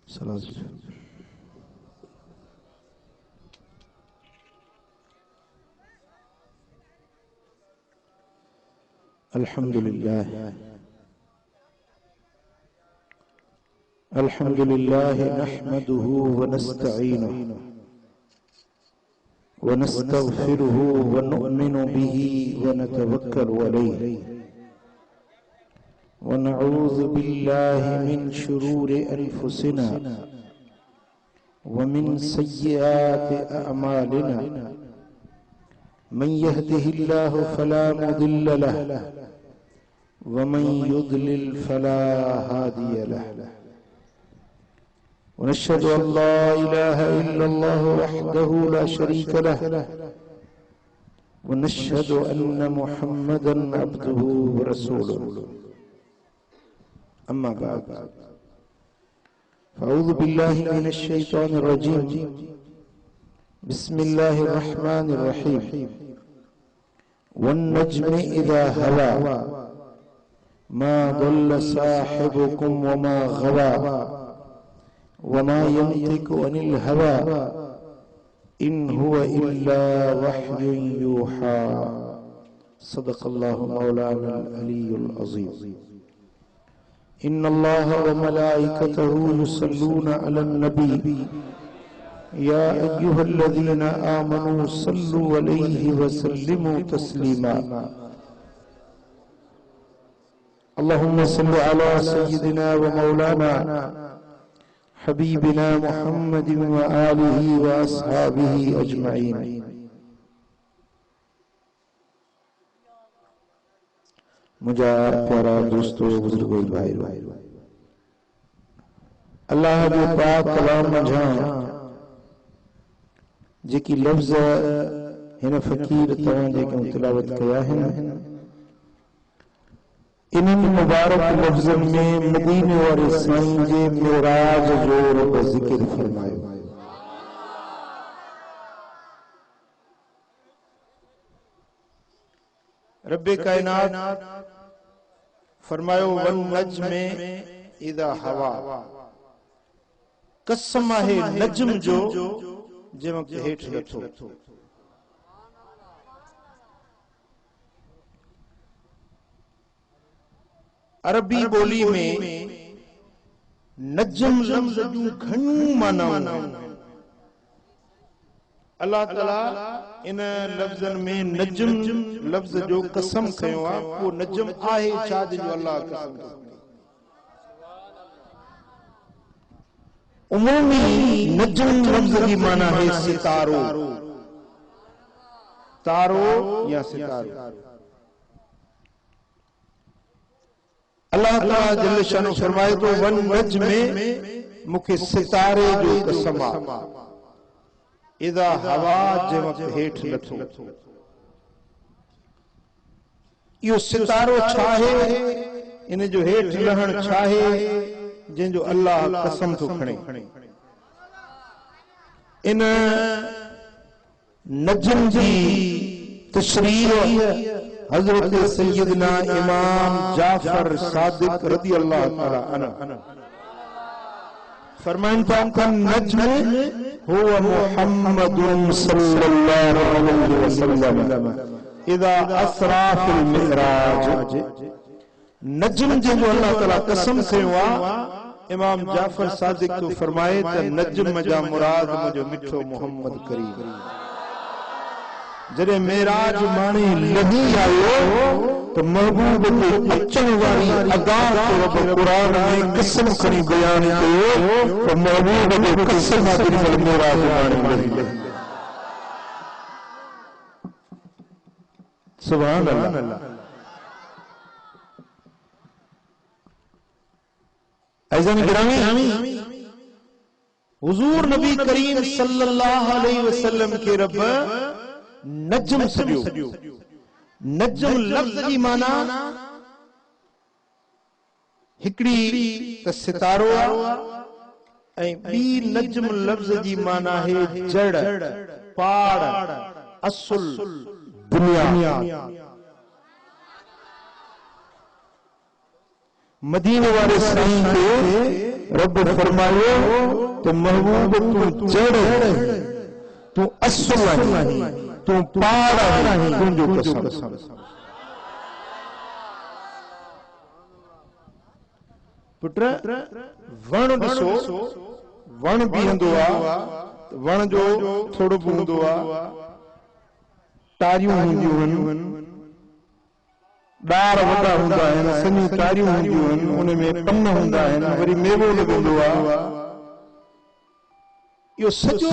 अल्हम्दुलिल्लाह अल्हम्दुलिल्लाह नहमदुहु व नस्तईनुहु व नस्तगफिरुहु व नु'मिनु बिही व नतवक्कलु अलैहि व नऊज़ु बिल्लाहि मिन शुरूरि अनफुसिना व मिन सय्यिआति अअमालिना मन यहदिहिल्लाहु फला मुदिल्ल लहु व मन युद्लिल फला हादिय लहु व नशहदु अन ला इलाहा इल्लल्लाहु वहदहु ला शरीक लहु व नशहदु अन्न मुहम्मदन अब्दुहु व रसूलुहु अम्मा बाद फ़अऊज़ु बिल्लाहि मिनश शैतानिर रजीम बिस्मिल्लाहिर रहमानिर रहीम वन नज्मि इज़ा हवा मा दल्ल साहिबुकुम व मा गवा व मा यंतिकु अनिल हवा इन हुवा इल्ला वह्युन यूहा सदक़ल्लाहु मौलाना अल-अलीयुल अज़ीम इन्नल्लाह व मलाइकतहु युसल्लूना अलन नबी या अय्युहल्लज़ीना आमनू सल्लु अलैहि व सल्लिमू तस्लीमा अल्लाहुम्मा सल्लि अला सय्यिदिना व मौलाना हबीबिना मुहम्मदिन व आलिहि व अस्हाबिहि अजमईन। मुझा प्यारा दोस्तों बुजुर्गों भाई अल्लाह जो पाक कलाम मझा जेकी लफ्ज़ हिन फ़कीर तवां जेके तिलावत कया हैं इन्हनि मुबारक लफ्ज़न में मदीने वारे साईं जे मेराज जो रब ज़िक्र फरमायो। रब्बे कायनात फरमायो वन नज्मे इज़ा हवा कसम आहे नज्म जो जे वक्त हेठ लथो। अरबी बोली में नज्म लफ्ज़ जूं घणियूं मानाऊं अल्लाह ताला इन लफ्ज़न में नज्म लफ्ज़ जो कसम कयो आहे। वो नज्म आहे छा जो अल्लाह कसम उमूमी नज्म लफ्ज़ की माना है सितारो तारो या सितारो। अल्लाह ताला जल्ल शानो फरमाए तो वन नज्मे मुखे सितारे जो कसम आहे इज़ा हवा जे वक्त हेठ लथो। यो सितारो छा है इन जो हेठ लहण छा है जिनजो अल्लाह कसम तो खणे। इन नज्म की तशरीह हजरत सैयदना इमाम जाफर सादिक रज़ी अल्लाह ताला अन्हु फरमान था नज्म हुवा मुहम्मदुन सल्लल्लाहु अलैहि वसल्लम इज़ा असरा फिल मिराज। नज्म जो अल्लाह ताला कसम कयो आहे इमाम जाफर सादिक तो फरमाए त नज्म जा मुराद मुझो मिठो मोहम्मद करीम जरे मेराज माने लही आयो तो महबूब के अचण वाली अदा तो रब कुरान में कसम खणी बयान कयो तो महबूब के कसम खातिर मेराज माने लही। सुभान अल्लाह। ऐज़न गिरामी हुजूर नबी करीम सल्लल्लाहु अलैहि वसल्लम के रब नज्म सॼो। नज्म लफ्ज़ जी माना हिकड़ी त सितारो ऐं ॿी नज्म लफ्ज़ जी माना है जड़ पाड़ असुल दुनिया। मदीने वाले साईं के रब फरमायो तो महबूब तू जड़ तू असुल नहीं तू पाड़ नहीं तुंहिंजो कसम पुट वण ॾिसो वण बीहंदो आहे वण जो थोरो हूंदो आहे टारियूं हूंदियूं आहिनि ॾार वॾा हूंदा आहिनि सॼियूं टारियूं हूंदियूं आहिनि उन में पन हूंदा आहिनि वरी मेवो लॻंदो आहे इहो सॼो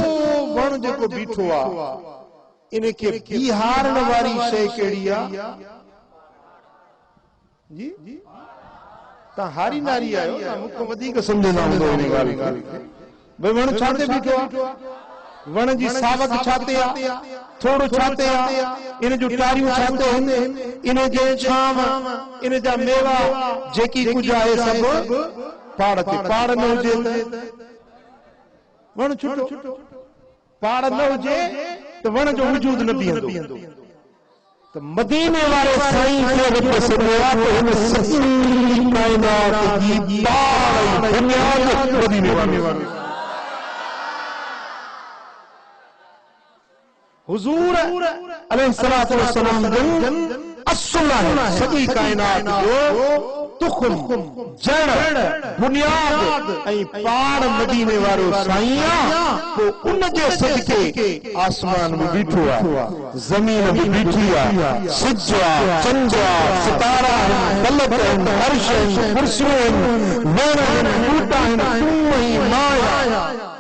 वण जेको बीठो आहे इन खे बीहारण वारी शइ कहिड़ी आहे जी तव्हां हारी नारी आहियो तव्हां मूंखां वधीक सम्झंदा हूंदो इन ॻाल्हि खे भई वण छा ते बीठो आहे वण जी सावक छाते आहे थोरो छाते आहे इन जूं टारियूं छाते आहिनि इन जे छांव इन जा मेवा जेकी कुझु आहे सभु पाड़ ते पाड़ न हुजे त वण छुटो पाड़ न हुजे त वण जो वजूद न बीहंदो त मदीने वारे साईं खे रब सॾिया त हिन सॼी काइनात जी पाड़ बुनियाद मदीने वारे हुजूर अलैहिस्सलातु वस्सलाम जन असुल है सॼी काइनात जो तुख़ुम जड़ बुनियाद ऐं पाड़ मदीने वारो साईं तो उन जे सदके आसमान में बीठो आहे ज़मीन में बीठी आहे सिज आहे चंड आहे सितारा आहिनि फलक आहिनि अर्श आहिनि कुर्सियूं आहिनि वण आहिनि ॿूटा आहिनि तूं ऐं मां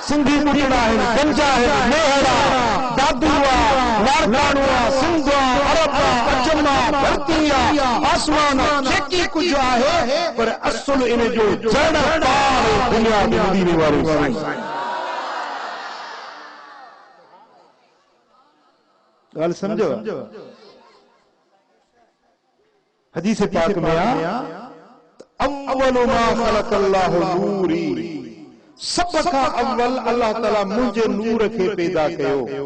सिंधी ॿुटड़ा आहिनि गंजा आहिनि मेहरा दादूआ लाड़काणूआ सिंधुआ अरबा अजमा धरतीआ आसमान जेकी कुझु आहे पर असुल इन जो जड़ पाड़ दुनिया में मदीने वारो साईं ॻाल्हि सम्झो हदीस पाक में आहे अव्वलु मा ख़लक़ल्लाहु नूरी सब खां अव्वल अल्लाह ताला मुंहिंजे नूर खे पैदा कयो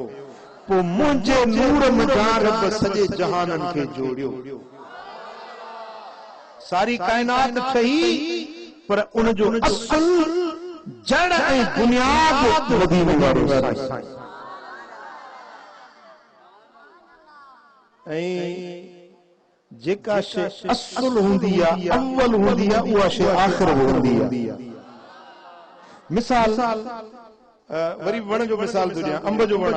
पोइ मुंहिंजे नूर मथां रब सॼे जहाननि खे जोड़ियो सारी काइनात ठही पर उन जो असुल जड़ ऐं बुनियाद मदीने वारो साईं ऐं जेका शइ असुल हूंदी आहे अव्वल हूंदी आहे उहा शइ आख़िर हूंदी आहे मिसाल वरी वण जो मिसाल थो ॾियां अंब जो वण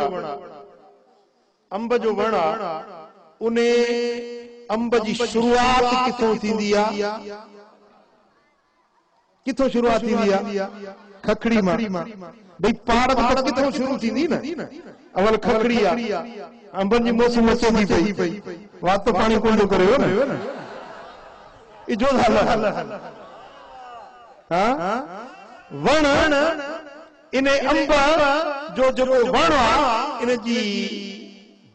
अंब जो वण उन अंब जी शुरूआत किथों थींदी आहे किथों शुरूआत थींदी आहे खखड़ी मां भई पाड़ त किथों शुरू थींदी न अवल खखड़ी आहे अंबनि जी मौसम अचे थी पई वात पाणी कोन करे हो न इजो हल हां वण इन अंब जो जेको वण आहे इन जी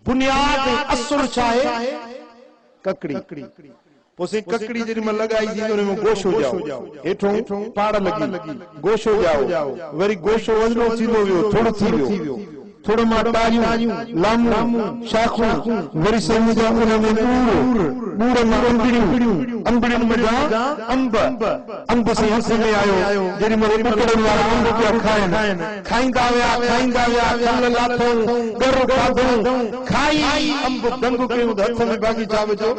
बुनियाद असुल छा आहे ककड़ी पोइ से ककड़ी जेॾी महिल लॻाई थी उन में गोशो जाओ हेठों पाड़ लॻी गोशो जाओ वरी गोशो वञणो थींदो वियो थोरो थी वियो थोरो मां टारियूं लामूं शाखूं वरी समुझा उन में ॿूर मां अंबड़ियुनि में अंब से हथ में आयो जेॾी महिल ॿुकड़नि वारा अंब पिया खाइनि खाईंदा विया फल लाथऊं गर खाधऊं खाई अंब दंग कयूं हथ में बाक़ी छा बचो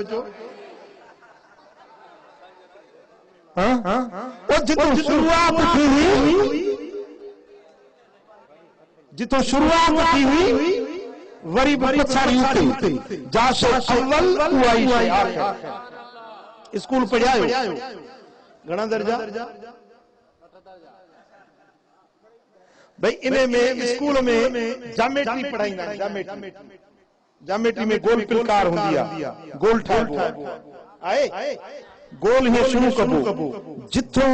जिथों शुरूआत थी हुई जिथों शुरूआत थी हुई वरी पछाड़ी उते जाशे अव्वल उहा ई शइ आख़िर स्कूल पढ़ायो घणा दर्जा भाई इने में स्कूल में जामेट्री पढ़ाईंदा आहिनि जामेट्री में गोल पिलकार हूंदी आहे गोल ठाहिबो आहे गोल ही शुरू कबो जिथों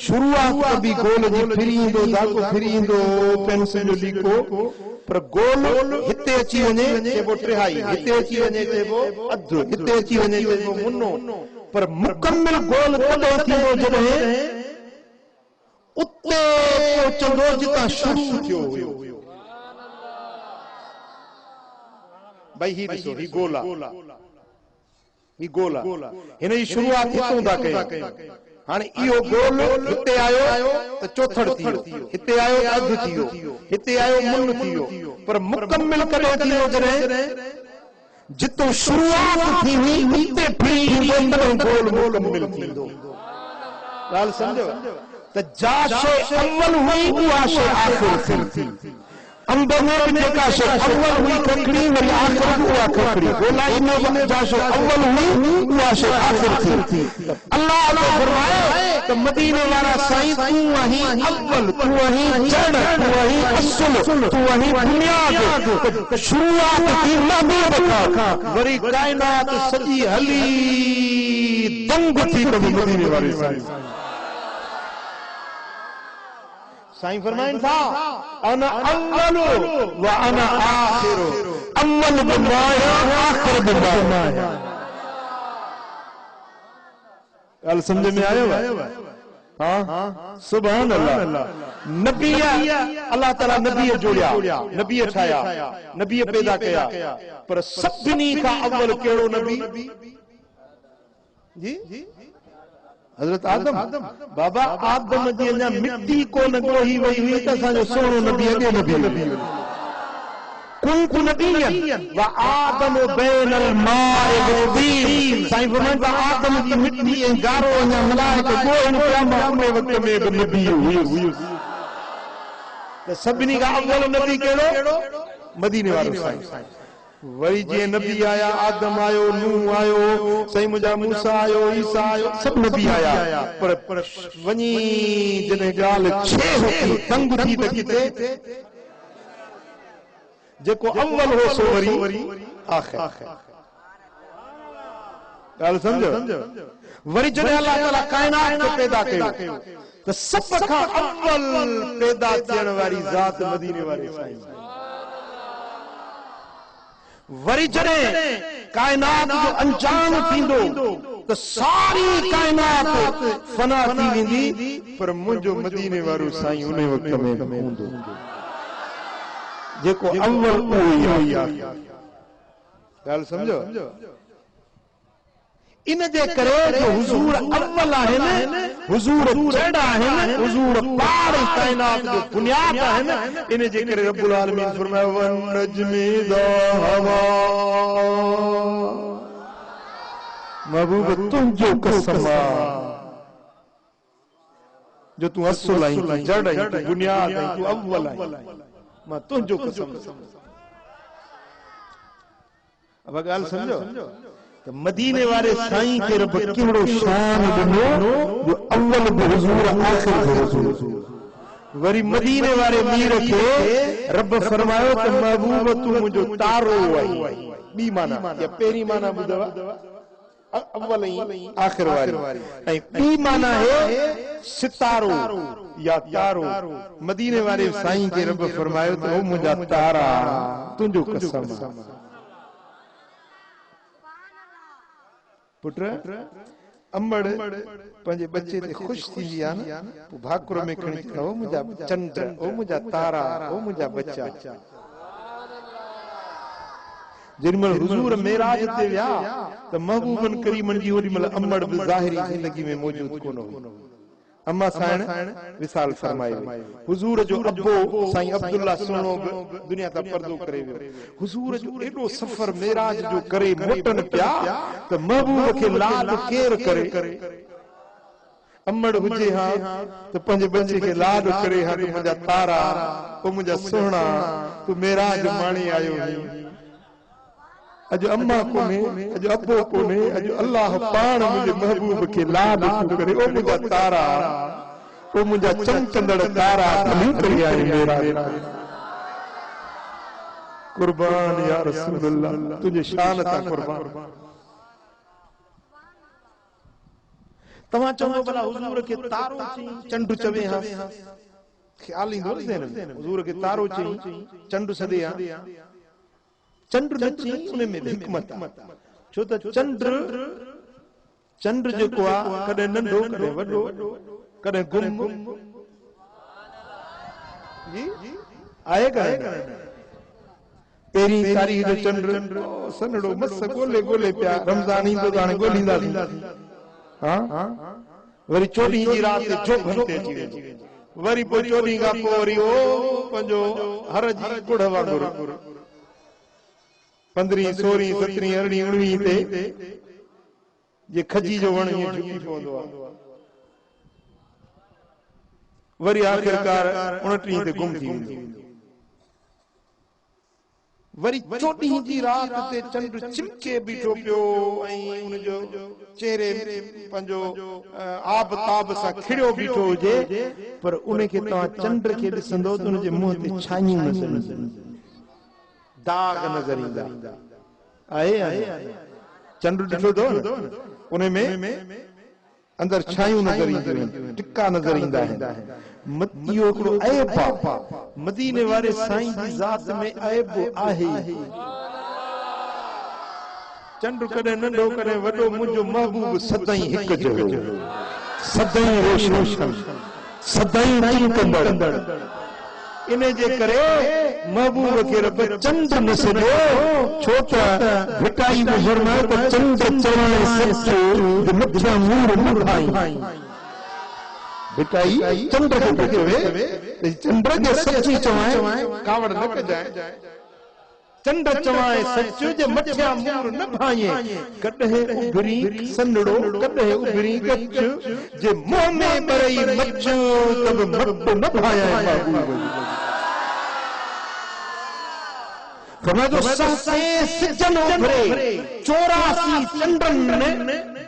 शुरुआत कबी गोल जी फिरींदो धागो फिरींदो पेंसिल जो लीको पर गोल हिते अची वञे चइबो ट्रिहाई हिते अची वञे चइबो अध हिते अची वञे चइबो मुनो पर मुकम्मल गोल कॾहिं थींदो जॾहिं उते पहुचंदो जितां शुरू थियो हुयो भाई ही ॾिसो ही गोल आहे ही गोल हिन जी शुरूआत हितों था कयूं हाणे इहो गोल हिते आयो त चौथड़ थियो, हिते आयो त अधु थियो, हिते आयो मुन थियो, पर मुकम्मिल कॾहिं थींदो जॾहिं जितो शुरुआत थी हुई उते फिरी ईंदो तॾहिं गोल मुकम्मिल थींदो। ॻाल्हि सम्झो त जा शइ अव्वल हुई उहा शइ आख़िर थी। अंब में भी जेका शइ अव्वल हुई खखड़ी वरी आख़िर में उहा खखड़ी, गोलाई में जा शइ अव्वल हुई उहा शइ आख़िर थी। अल्लाह ने फरमाया त मदीने वारा साईं तू वही अव्वल, तू वही जड़, तू वही असुल, तू वही बुनियाद, शुरुआत थी महबूब खां, वरी कायनात सॼी हली दंग थी पई मदीने वारे साईं। साईं फरमाइन था अना अव्वलु व अना आखिरु, अव्वल बिमाया आखिर बिमाया। ॻाल्हि समझ में आयो? हाँ, सुभान अल्लाह। नबी अल्लाह ताला नबी जोड़िया, नबी ठाया, नबी पैदा कया, पर सभिनी खां अव्वल कहिड़ो नबी? जी हजरत आदम। बाबा आदम जी अञा मिट्टी कोन ॻोही वई हुई त असांजो सोनो नबी अॻे नबी कुंतु नबियन व आदम बैनल माए व तीन। साईं फरमाइनि था आदम जी मिट्टी ऐं गारो अञा मिलाए के ॻोहिनि पिया, मां उन वक़्त में बि नबी हुयुसि। त सभिनी खां अव्वल नबी कहिड़ो? मदीने वारो साईं। वरी जीअं नबी आया, आदम आयो, नूह आयो, साईं मुंहिंजा मूसा आयो, ईसा आयो, सभु नबी आया, पर वञी जॾहिं ॻाल्हि छे थी तंग थी त किथे जेको अव्वल हो सो वरी आखिर। ॻाल्हि सम्झो? वरी जॾहिं अल्लाह ताला कायनात खे पैदा कयो त सभ खां अव्वल पैदा थियण वारी ज़ात मदीने वारे साईं। वरी जॾहिं कायनात जो अंजाम थींदो त सारी कायनात फना थी वेंदी, पर मुंहिंजो मदीने वारो साईं उन वक़्त में हूंदो जेको अव्वल उहो ई आहे। ॻाल्हि सम्झो? इन जे करे जो हुजूर अव्वल आहिनि, हुजूर जड़ आहिनि, हुजूर पार कायनात जो बुनियाद आहिनि। इन जे करे रब्बुल आलमीन फरमायो वन नजमी दा हवा, महबूब तुंहिंजो कसम जो तू असुल आई, तू जड़ आई, तू बुनियाद आई, तू अव्वल आई, मां तुंहिंजो कसम। अब ॻाल्हि सम्झो? तो मदीने वाले साईं के रब केड़ो शान ॾिनो जो अव्वल बि हुजूर आखिर बि हुजूर। वरी मदीने वाले मीर के रब फरमायो त महबूब तू मुंहिंजो तारो आई। ॿी माना या पहिरीं माना ॿुधव अव्वल ऐं आखिर वारी, ऐं ॿी माना है सितारो या तारो। मदीने वाले साईं के रब फरमायो त ओ मुंहिंजा तारा तुंहिंजो कसम। पुट अमड़ पंहिंजे बच्चे ते ख़ुशि थींदी आहे न, पोइ भाकुर में खणी ओ मुंहिंजा चंड, ओ मुंहिंजा तारा, ओ मुंहिंजा बच्चा। जेॾीमहिल हुजूर मेराज ते विया त महबूबन करीमन जी ओॾी महिल अमड़ बि ज़ाहिरी ज़िंदगी में मौजूद कोन हो। अम्मा साइण विसाल फरमाई। हुजूर जो अब्बो साईं अब्दुल्ला सुनो दुनिया ता पर्दो करे वियो। हुजूर जो एडो सफर मेराज जो करे मोटन पिया त महबूब के लाड केर करे। अमड़ हुजे हा त पंहिंजे बच्चे के लाड करे हा, तो मुंहिंजा तारा, ओ मुंहिंजा सुहिणा, तू मेराज माणे आयो। अॼु अम्मा कोने, अॼु अब्बो कोने, अॼु अल्लाह पाण मुंहिंजे महबूब के लाड थो करे। ओ मुंहिंजा तारा, ओ मुंहिंजा चमचंदड़ तारा भली करे आए मेरा। कुर्बान या रसूल अल्लाह, तुझे शान ता कुर्बान। तव्हां चवंदो भला हुजूर के तारो चई चंड चवे हा, ख्याल ईंदो न ज़हन में। हुजूर के तारो चई चंड सदे हा, चंड न चई उन में हिकमत। छो त चंड जेको आहे कॾहिं नंढो कॾहिं वॾो, कॾहिं गुम जी आहे कॾहिं। पहिरीं तारीख़ जो चंड सनड़ो मस ॻोल्हे ॻोल्हे पिया, रमज़ान ईंदो त हाणे ॻोल्हींदासीं। हाँ वरी 14 जी रात जो घंटे अची वेंदी वरी पोइ 14 खां पोइ वरी ओ पंहिंजो हर जी गुड़ वांगुरु 15 16 17 18 19 ते जे खजी जो वण ईअं झुकी पवंदो आहे वरी आखिरकार 29 ते गुम थी वेंदो वरी 14 जी रात ते चंड चिमके बीठो पियो ऐं उन जो चेहरे पंहिंजो आब ताब सां खिड़ियो बीठो हुजे पर उन खे तव्हां चंड खे ॾिसंदो त उन जे मुंहं ते छाइयूं नज़र दाग नज़र ईंदा आहे चंड ॾिठो अथव न उन में अंदर छाइयूं नज़र ईंदियूं आहिनि टिका नज़र ईंदा आहिनि इहो हिकिड़ो ऐब आहे मदीने वारे साईं जी ज़ात में ऐब आहे चंड कॾहिं नंढो कॾहिं वॾो मुंहिंजो महबूब सदाईं हिकु जहिड़ो सदाईं रोशन सदाईं चिमकंदड़ इन जे करे महबूब खे रब चंड न सॾियो छो त भिटाई में फरमायो त चंड चवाए सचो मथियां मूर न भाई भिटाई चंड खे चवे चंड खे सची चवाए कावड़ न कजाए चंड चवाए सचो जे मथियां मूर न भाए कॾहिं उभरी सनड़ो कॾहिं उभरी कच जे मुंह में बरई मच तब मट न भाए महबूब फरमायो सहसे सिजन उभरे 84 चंडन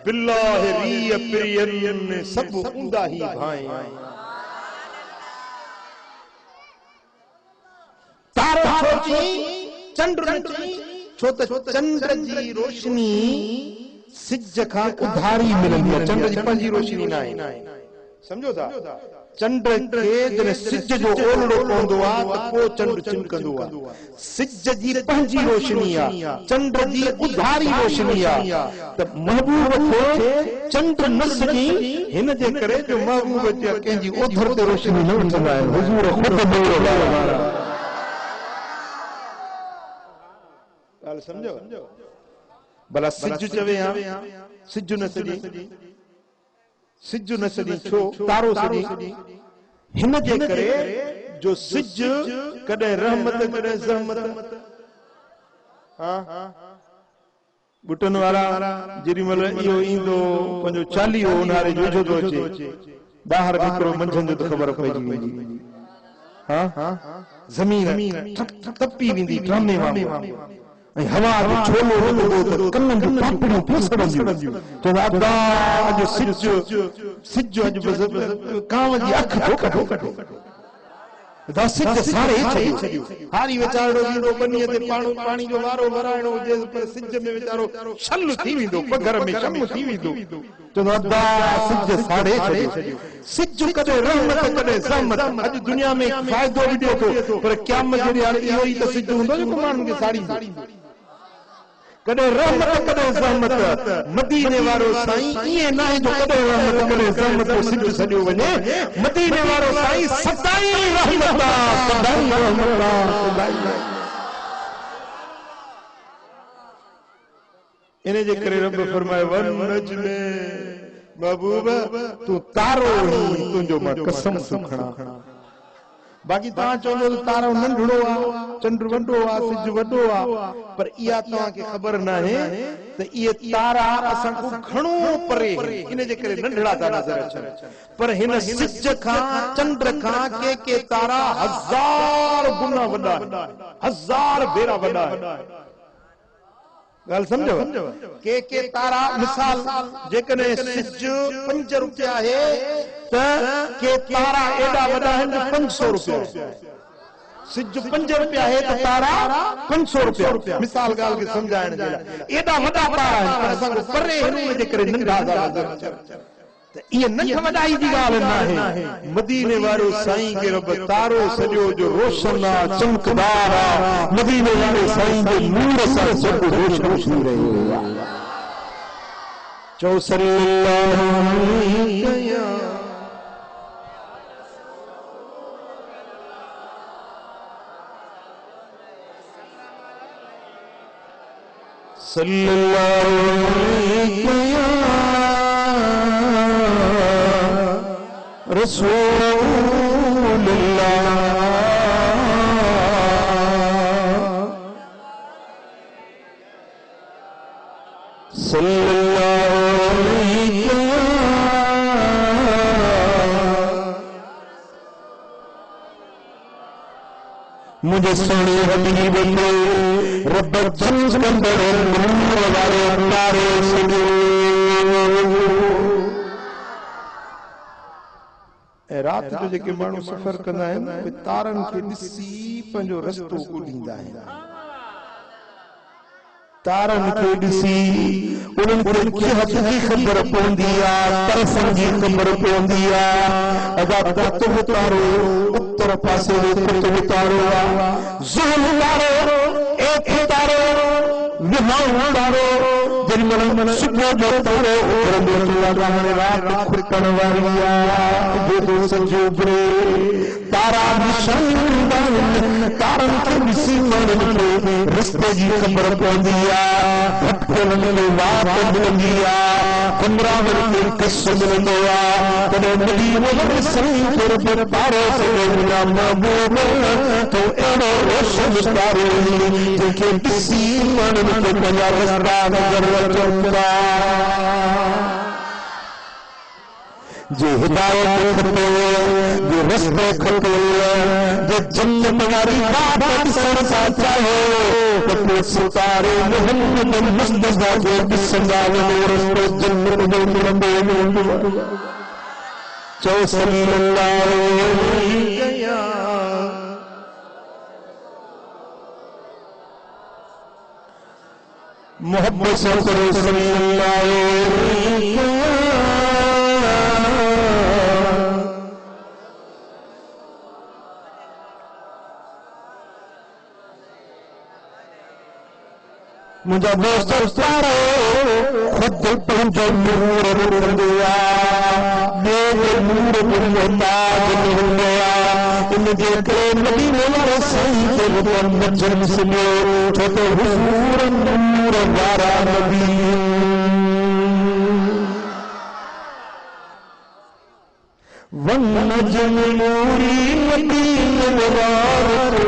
बिल्लाह रिय प्रियन सब उंदा ही भाए तारो छोची चंड नची छो त चंड जी रोशनी सिज खां उधारी मिलंदी आहे चंड जी पंहिंजी रोशनी न आहे समझो था चंड खे जॾहिं सिज जो ओलड़ो पवंदो आहे त पोइ चंड चिमकंदो आहे सिज जी पंहिंजी रोशनी आहे चंड जी उधारी रोशनी आहे त महबूब खे चंड न सॼी हिन जे करे जो महबूब जे कंहिंजी ओधर ते रोशनी न वठंदा आहिनि हुजूर ख़ुदि ॻाल्हि सम्झो भला सिज चवे हा सिज न सॼी सिज न सॼी छो तारो सॼी हिन जे करे जो सिज कॾहिं रहमत कॾहिं ज़हमत बुटनि वारा जेॾी महिल इहो ईंदो पंहिंजो चालीहो उन्हारे जो वेझो थो अचे ॿाहिरि निकिरो मंझंदि जो त ख़बर पइजी वेंदी ज़मीन तपी वेंदी ड्रामे वांगुरु ऐं हवा जो छोलो हलंदो त कननि जूं पापड़ियूं फसड़ंदियूं चवंदा अदा अॼु सिज अॼु कांव जी अखि ठोक दा सिज साड़े छॾियो हारी वीचारो ईंदो बनीअ ते पाणी जो वारो वराइणो हुजे पर सिज में वीचारो छल थी वेंदो पघर में शम थी वेंदो चवंदो अदा सिज साड़े छॾियो सिज कॾहिं रहमत कॾहिं ज़हमत अॼु दुनिया में फ़ाइदो बि ॾिए थो पर क़यामत जे ॾींहुं इहो ई त सिज हूंदो जेको माण्हुनि खे साड़ींदो कॾहिं रहमत कॾहिं ज़हमत मदीने वारो साईं ईअं न आहे जो कॾहिं रहमत कॾहिं ज़हमत जो सिज सॼो वञे मदीने वारो साईं सदाईं रहमत सदाईं रहमत इन जे करे रब फरमाए वन नजमे महबूब तू तारो ही तुंहिंजो मां कसम खणा बाक़ी तव्हां चवंदो त तारो नंढड़ो आहे चंड वॾो आहे सिज वॾो आहे पर इहा तव्हांखे ख़बर न आहे त इहे तारा असां खां घणो परे इन जे करे नंढड़ा था नज़र अचनि पर हिन सिज खां चंड खां के तारा 1000 गुना वॾा 1000 भेरा वॾा ॻाल्हि सम्झो के तारा मिसाल जेकॾहिं सिज 5 रुपया आहे त के तारा एॾा वॾा आहिनि 500 रुपया सिज 5 रुपया आहे त तारा 500 रुपया मिसाल ॻाल्हि खे सम्झाइण जे लाइ एॾा वॾा तारा आहिनि पर असां खां परे हिन जे करे नंढा था नज़र अचनि त इहा नंढ वॾाई जी ॻाल्हि न आहे मदीने वारो साईं खे रब तारो सॼो जो रोशन आहे चमकदार आहे मदीने वारे साईं जे नूर सां सभु रोशन रहियो आहे चओ सल्लल्लाहु अलैहि सल्लल्लाहु अलैहि रसूलुल्लाह सल्लल्लाहु अलैहि मुझे सोने हबीब ने रब जंदर नूर वाले तारे सुनो। रात जो जेके माण्हू सफ़र कंदा आहिनि तारनि खे ॾिसी पंहिंजो रस्तो ॻोल्हींदा आहिनि। तारनि खे ॾिसी उन्हनि खे जिहत जी ख़बर पवंदी आहे, तरफ़नि जी ख़बर पवंदी आहे। अदा कुतुब तारो उत्तर पासे कुतुब तारो आहे, ज़ुहल तारो, एक तारो, विहाउ तारो, जेॾीमहिल सुबुह जो तारो उभरंदो आहे रात खुटण वारी आहे। सॼो बुरे तारा निशान तारनि खे ॾिसी माण्हुनि खे रस्ते जी ख़बर पवंदी आहे, भटकलनि खे वाट मिलंदी आहे, गुमराहनि खे कस मिलंदो आहे। तॾहिं मिली वञे सही तुर पर तारो सॼो महबूब तो अहिड़ो रोशन तारो जंहिंखे ॾिसी माण्हुनि खे पंहिंजा रस्ता नज़र अचनि था। जे हिदायत खपे, जे रस्तो खपे, जे जन्नत वारी रात ॾिसण था चाहो त पोइ सितारे मोहम्मद मुस्तफ़ा खे ॾिसंदा वञो, रस्तो जन्नत जो मिलंदो। चओ सल्लल्लाहु अलैहि मोहब्बत से करो सल्लल्लाहु अलैहि। मुझा दोस्त सारो खुद पंहिंजो नूर हूंदो आहे, ॿिए नूर जो मोहताज न हूंदो आहे। इन जे करे मदीने वारे साईं खे वचन सुनियो, छो त हुज़ूर नूर वारा नबी। वनजम नूरी मदीने वारो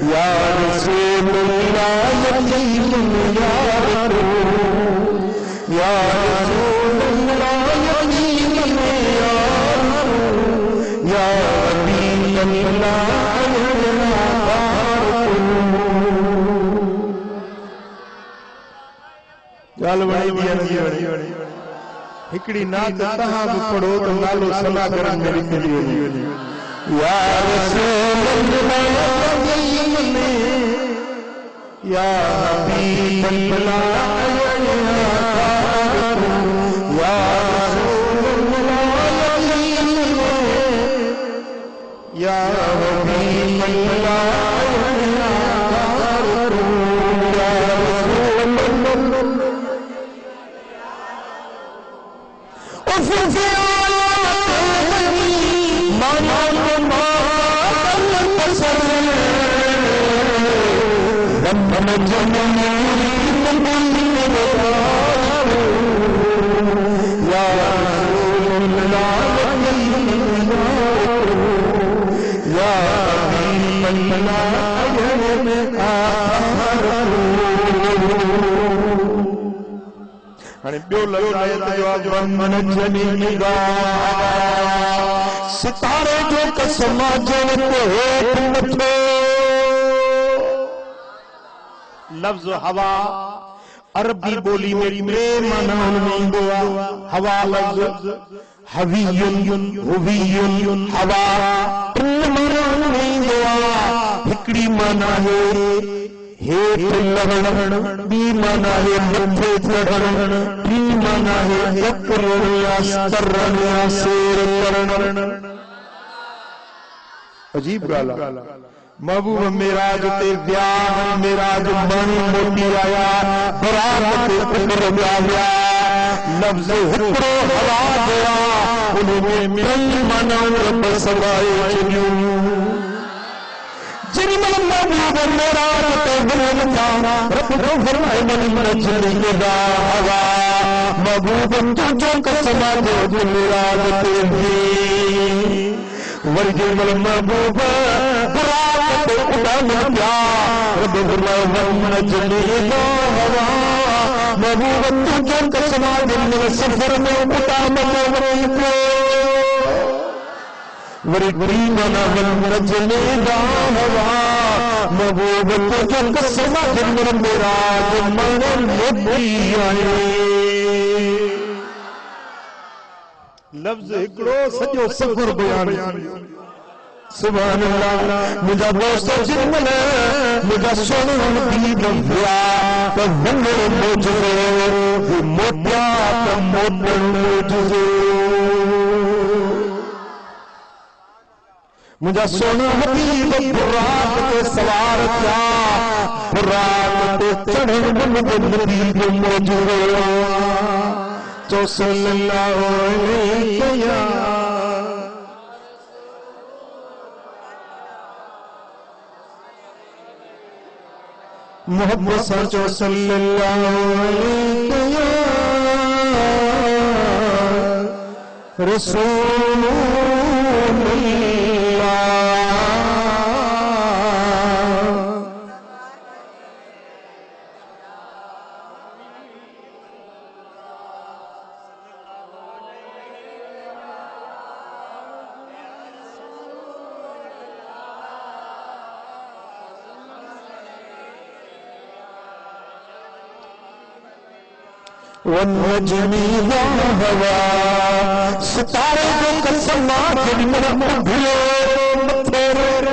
या रसूलुल्लाह यतीम यारो, या रसूलुल्लाह यतीम यारो, या हबीबल्लाह गाल वणी वणी हिकड़ी नात तहां भी पढ़ो तो नालो सलागरन में लिखी वञे। या रसूलुल्लाह या हबीबल्लाह या रसूलुल्लाह या हबीबल्लाह सितारे जो कसम लफ्ज हवा अरबी बोली मेरी माना ईंदो आहे। हवा लफ्ज हवीयुन हुवीयुन हवा माना ईंदो आहे। हिकड़ी माना है हेठ लहण, ॿी माना है मथे चढ़ण, टी माना है ककरण या स्तरण या शेर करण। अजीब ॻाल्हि आहे। महबूब मेराज ते व्याह मेराज माण्हू मोटी आया, बरात ते कुकर विया, लफ्ज़ हिकिड़ो हवा जो आहे, उनमें ॿई मानाऊं रब सवाए छॾियूं। जेॾीमहिल महबूब मेराज ते वञनि था, रब फरमाए मन नचनि हवा महबूब तुझो कसम जो मिराज तेरी वर्जिल महबूब बुराक उड़ान क्या रब नजले दो हवा महबूब तुझो कसम जो सफर में उड़ान को वरी मना नजले दो हवा महबूब तुझो कसम जो मिराज मन मोदी आए लफ्ज़ हिकिड़ो सॼो सफ़र बयान सुभान अल्लाह मुंहिंजा दोस्त जिन मुंहिंजा सोन हबीब हुआ त वंगड़ मोजो मोटिया त मोटण मोजो मुंहिंजा सोन हबीब बुराक ते सवार थिया बुराक ते चढ़ण मुंहिंजो हबीब मोजो तो सल्लल्लाहु अलैहि या मोहम्मद सल्लल्लाहु अलैहि या रसूलुल्लाह वन्नजमी हवा सितारे जो कसम जिनमें उभियो मथे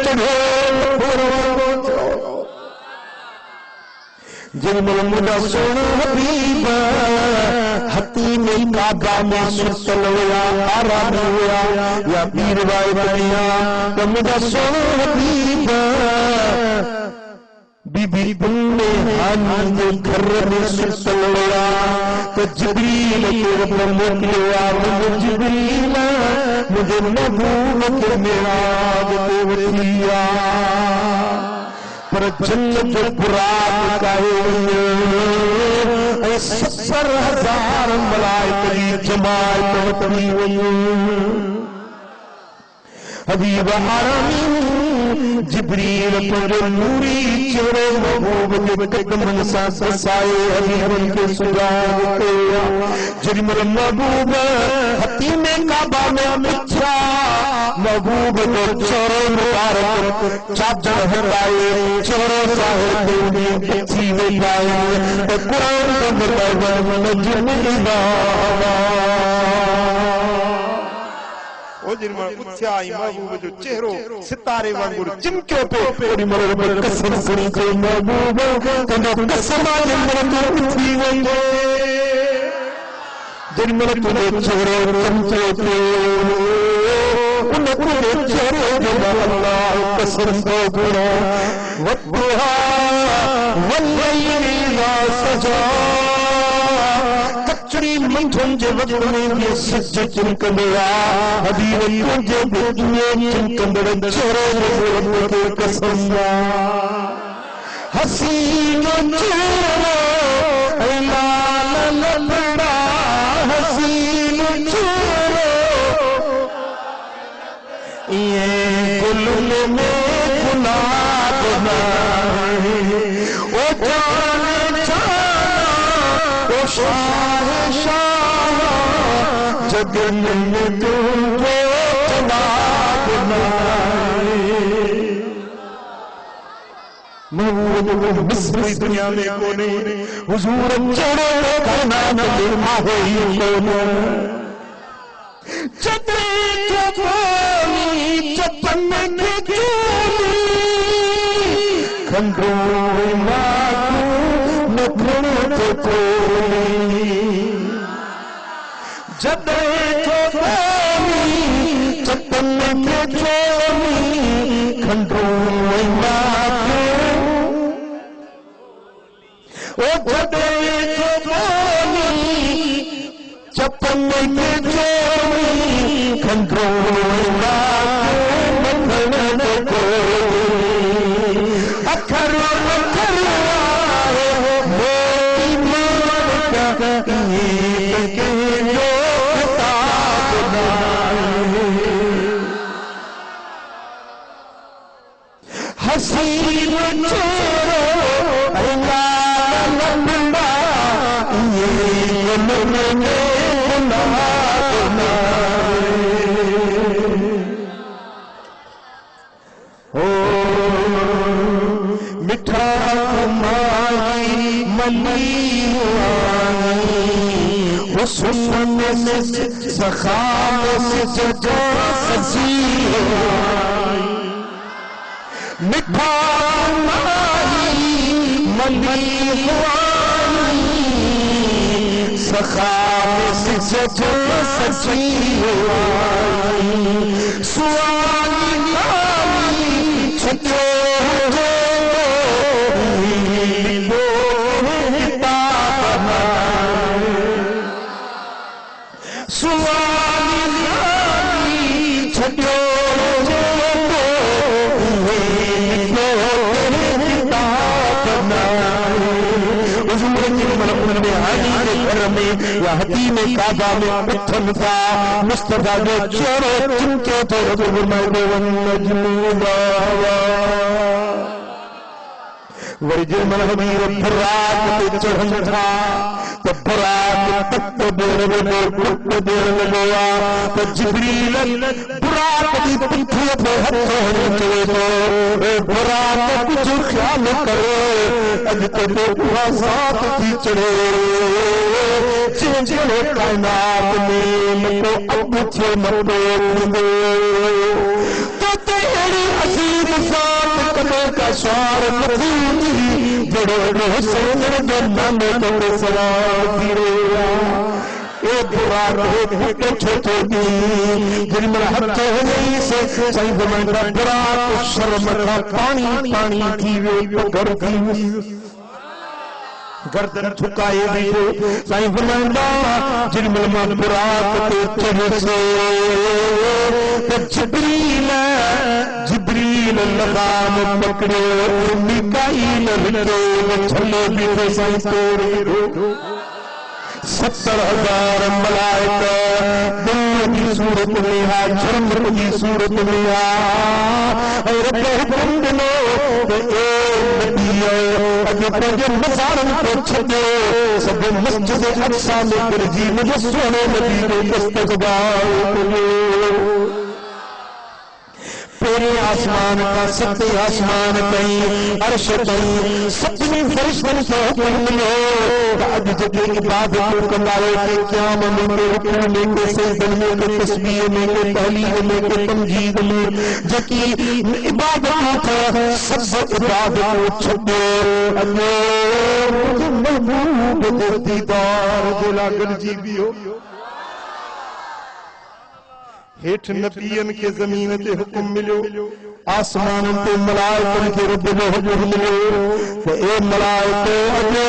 चढ़ो जिनमें मुंहिंजा सोना हबीब हती में काबा में सुतल हुआ आराम हुआ या पीर वाए बनिया त मुंहिंजा सोना हबीब बीबी बुन्ने हानी जे घर में सुतल हुआ तो जिब्रील के रब मोकिलियो मुंहिंजो जिब्रील मुंहिंजे महबूब खे मिराज ते वठी आ पर जन्नत जो बुराक काए ऐं 70,000 मलाइक जी जमात वठी वई हबीब आरामी जिब्रील तुझो नूरी चेहरो महबूब के कदमन सां ससाए हबीबन खे सुजाग कयो जेॾीमहिल महबूब हथी में काबा में मिथ्या महबूब जो चेहरो मुबारक चादर हटाए चेहरो ज़ाहिर थे थी वेठा त क़ुर जो ॿुधायो नजम उथिया महबूब जो चेहरो सितारे वांगुरु चिमकियो पियो ओॾी महिल रब कसम खणी चई महबूब तुंहिंजो कसम आहे तूं उथी वई जेॾी महिल तुंहिंजो चेहरो चमकियो पियो उन तुंहिंजे चेहरे जो अल्लाह कसम थो खणे वद्दुहा वल्लैलि इज़ा सजा कचड़ी मंझंदि जे वक़्त में ये सिज चिमकंदो आहे हबीब तुंहिंजे विच में चिमकंदड़ चेहरे जो कसम हसीन चेहरो ऐं लाल लबड़ा हसीन चेहरो ये गुल में गुलाब नाहे ओ जाने जाना ओ शाह शाह जगन में तुझे जनाब नाहे महबूब मिस्र दुनिया में कोने हुजूर चढ़े कायनात में आहे ही कोने चते चोली चपन के चोली खंडो मातू नखण ते कोली जते चोली चपन के चोली खंडो मातू ओ जते चोली चपन के चोली खंडो हसीन चेहरो अल्लाह लंबा ये मन ओ मिठा माई मली हुस्न से सखावत से जो सजी मिठा माई मली सखावत से जो सजी सुआली नाली छतो हदी में काबा में मिठन था मुस्तफा जो चेहरे चिमके थे वरी जंहिंमहिल हबीब बुराक ते चढ़न था तो बुराक तक देर लॻो आहे तो जिब्रील बुराक जी पिठीअ ते हथ हणी चवे थो बुराक कुझु ख़्याल करे अॼु ते उहा ज़ात थी चढ़े जंहिंजे काइनात में मको अॻु थियो मको थींदो तो अहिड़ी अजीब ज़ात कॾहिं का शार न थींदी जहिड़ो हुसैन जो नालो तोड़े सवार थी रहियो ए बुराक हिकु छो दी जंहिंमहिल हथ हणी से साईं फरमाईंदा बुराक शर्म खां पाणी पाणी थी वियो घर थी वियो गर्दन झुकाए बीठो साईं फरमाईंदा जंहिंमहिल मां बुराक ते चढ़ियुसि त जिब्रील लगाम पकड़ियो मीकाईल हिलरो छले बीठो साईं तोड़े 70,000 मलाइका दुनिया की सूरत में है जन्नत की सूरत में है और हुक्म दिनो तो ए नबी अॼु पंहिंजे मज़ारनि खे छॾे सभु मस्जिद अक़सा में गॾिजी मुंहिंजे सुहिणे नबी जो इस्तक़बाल कयो पेरे आसमान का सते आसमान कई अर्श कई सभिनी फरिश्तनि खे हुक्म मिलियो अॼु जेके इबादत कंदा आहियो क़याम में रुकू में के सजदन में के तस्बीह में के तहलील में के तमजीद में जेकी इबादत थे सब इबादत छॾो अॼु महबूब जो दीदार जे लाइ गॾिजी बीहो हेठ नबियन के जमीन ते हुक्म मिलियो आसमान ते मलाइकन के रब जो हुक्म मिलियो तो ए मलाइको अॼु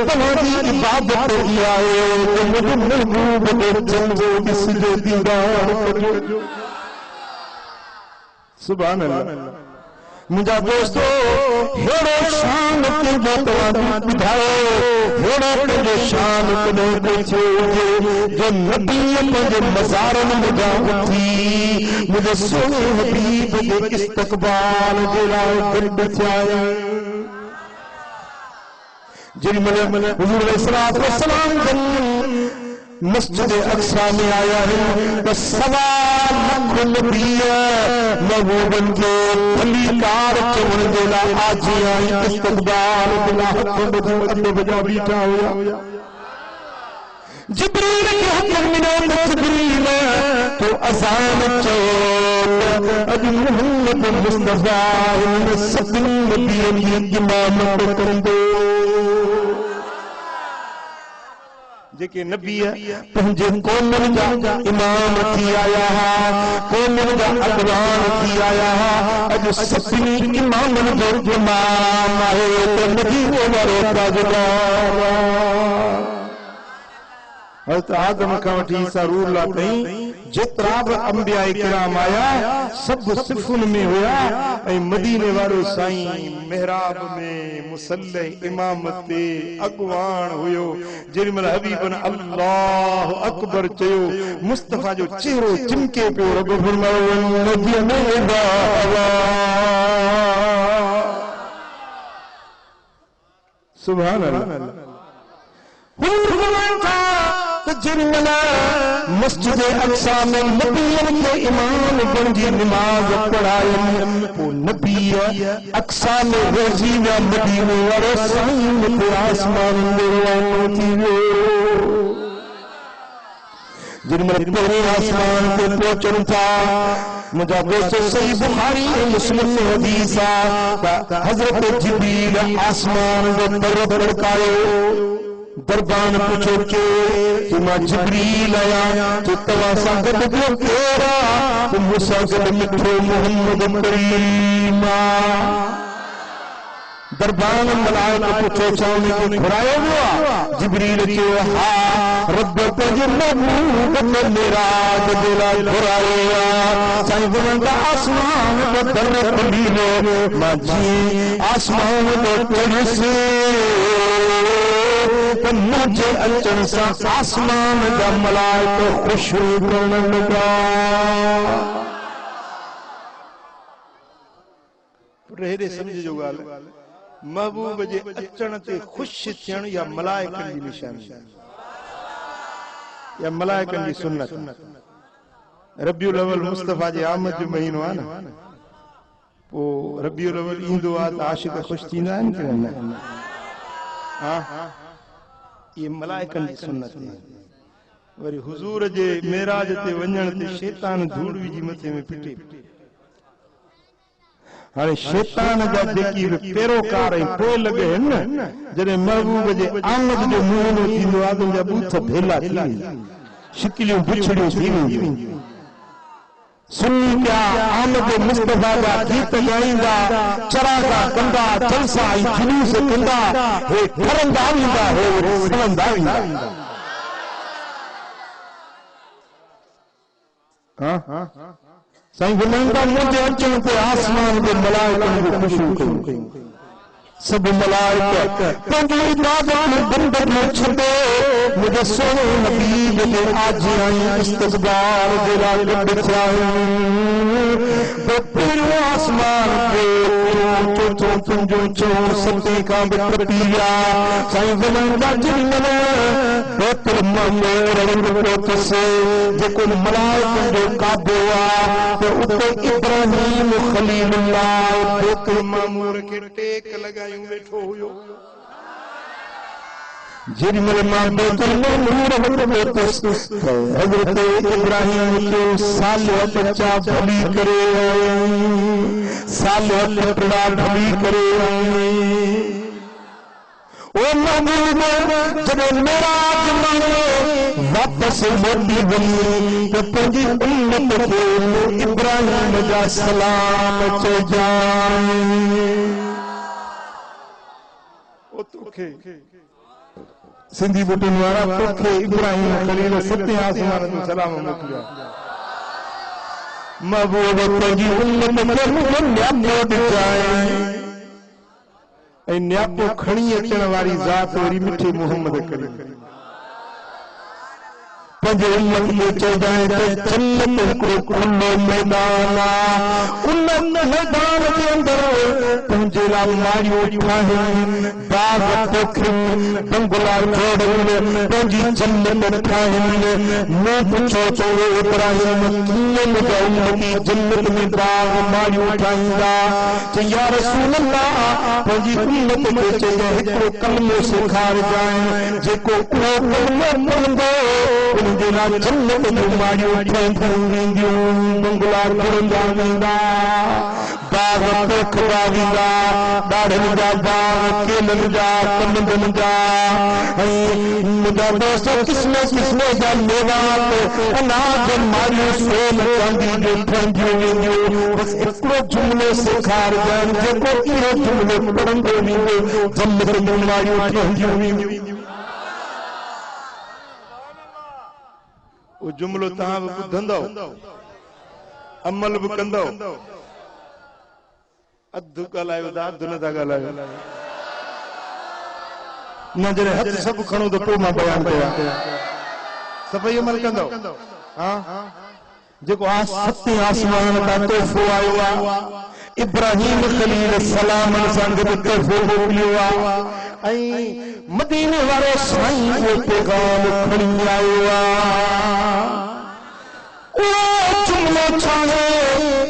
तव्हांजी इबादत ई आहे त मुंहिंजे महबूब जो जंगो ॾिसजो दीदार कजो सुभान अल्लाह मुंहिंजा दोस्तो हेड़ो शान तुंहिंजो तव्हां ॿुधायो हेड़ो तुंहिंजो शान कॾहिं कोई थियो हुजे जो नबीअ पंहिंजे मज़ारनि में उथी मुंहिंजे सोने हबीब जे इस्तक़बाल जे लाइ गॾु थिया जेॾीमहिल हुज़ूर अलैहिस्सलातु वस्सलाम मस्जिद अक़सा में आया है तो 1.25 लाख नबी महबूबन के भलीकार चवण जे लाइ आजी आई इस्तक़बाल जे लाइ हथ ॿधो अॾु बजा बीठा हुया जिब्रील के हुक्म मिलियो जिब्रील तो अज़ान चयो अॼु मोहम्मद मुस्तफ़ा हिन सभिनी नबियनि जी इमामत कंदो जेके नबी पंहिंजे क़ौमनि जा इमाम थी आया क़ौमनि जा अॻवान थी आया अॼु सभिनी इमामनि जो इमाम आहे त मदीने वारो ताजदार हज़रत आदम खां वठी ईसा रूह ताईं जेतिरा बि अंबिया किराम आया सभु सिफ़ुनि में हुया ऐं मदीने वारो साईं मेहराब में मुसल्ले इमामत ते अॻवान हुयो जेॾीमहिल हबीबन अल्लाह अकबर चयो मुस्तफ़ा जो चेहरो चिमके पियो रब फरमायो सुभान अल्लाह। जिनमला मस्जिद अक्सा में नबियन के इमाम बंजी नमाज पढ़ाई पो नबी अक्सा में रोजी व मदीने वाले साईं पे आसमान में रवानो थी वो जिनमला पूरे आसमान पे पहुंचन था मुझा दोस्तों सही बुखारी मुस्लिम में हदीस आ हजरत जिब्रील आसमान में पर भड़कायो दरबान पूछो के मां जिब्रील आया तो तवा संगत को केरा तो मूसा गद मिठो मोहम्मद करीमा दरबान मलाइका पूछो चावने को घुरायो हुआ जिब्रील के हा रब तुझे महबूब में मेराज दिला घुराया साईं गुनगा आसमान में दर कलीले माजी आसमान में तुझसे मुझे अचन सा आसमान का मलाइका खुशबू करण लगा रेरे समझ जो गाल महबूब जे अचन ते खुश थियण या मलाइकन जी निशानी या मलाइकन जी सुन्नत रबियुल अव्वल मुस्तफा जे आमद जो महीनो आ न पो रबियुल अव्वल ईंदो आ त आशिक खुश थींदा आहिनि कि न हां ये मलाइकन जी सुन्नत है वरी हुजूर जे मेराज ते वञण ते शैतान धूड़ विझी मथे में पिटे हाणे शैतान जा जेकी पेरोकार ऐं पोइ लॻे न जॾहिं महबूब जे आमद जो महीनो थींदो आहे तुंहिंजा बूथ भेला थी वेंदा शिकिलियूं बिछड़ियूं थी वेंदियूं सुन्नी क्या आमद मुस्तफा जा गीत ॻाईंदा चरागा कंदा जलसा ऐं जुलूस कंदा हे ठरंदा वेंदा हे सवंदा वेंदा हां साईं गुनंदा मुझे अचण ते आसमान जे मलाइकन जो खुशबू कयूं सब मलाइका पंहिंजी इबादत में बंदर में छॾे मुझे सोने नबी जे आज आई इस्तक़बाल जे लाइ गॾु थिया पहिरियों आसमान पे चो तुंहिंजो चो सते खां बि टपी विया साईं गुनंदा जिन बेतुल मामूर पहुतसि जेको मलाइकन जो काबो आहे त उते इब्राहीम खलीलुल्लाह बेतुल मामूर खे टेक लॻायूं वेठो हुयो जेॾीमहिल मां बेतुल मामूर वटि पहुतसि हज़रत इब्राहीम जो सालियो बच्चा भली करे सालियो लटड़ा भली करे ओ महबूब जॾहिं मेराज माण्हू वापस मोटी वञी त पंहिंजी उम्मत खे इब्राहीम जा सलाम चइजांइ ओ तोखे सिंधी बुटनि वारा तोखे इब्राहीम खलील सते आसमान जो सलाम मोकिलिया महबूब पंहिंजी उम्मत खे न्यापो ॾिजांइ ऐं न्यापो खणी अचण वारी ज़ात वरी मिठे मोहम्मद करीम पंहिंजे उम्मत खे चइजांइ त जन्नत हिकिड़ो खुलो मैदान आहे उन मैदान जे अंदरि तुंहिंजे लाइ माड़ियूं ठाहिनि बाग पोखिनि बंगला जोड़नि पंहिंजी जन्नत ठाहिनि मूं पुछो त इब्राहीम कीअं मुंहिंजा उम्मती जन्नत में बाग माड़ियूं ठाहींदा चई या रसूल अल्लाह पंहिंजी उम्मत खे चइजांइ हिकिड़ो कलमो सेखारिजांइ जेको उहो कलमो पढ़ंदो उनजे लाइ जन्नत जूं माड़ियूं ठहंदियूं वेंदियूं बंगला घुरंदा वेंदा बाग पोखंदा वेंदा ॾाढ़नि जा बाग केलनि जा कमंदनि जा ऐं मुंहिंजा दोस्त किस्म किस्म जा मेवात अनाज माड़ियूं सोन चांदी जूं ठहंदियूं वेंदियूं बसि हिकिड़ो जुमिलो सेखारिजांइ जेको इहो जुमिलो पढ़ंदो वेंदो जन्नत जूं माड़ियूं ठहंदियूं वेंदियूं वो जुमलो तहां भी ॿुधंदव अमल भी कंदव अधु ॻाल्हायो था अधु नथा ॻाल्हायो न जॾहिं हथ सभु खणो त पोइ मां बयान कयां सभई अमल कंदव हां जेको सते आसमान तां तोहफ़ो आयो आहे इब्राहीम खलील सलाम सां गॾु तोहफ़ो मोकिलियो आहे मदीने वारे साईं वो पैगाम खणी आयो जुमलो छाणे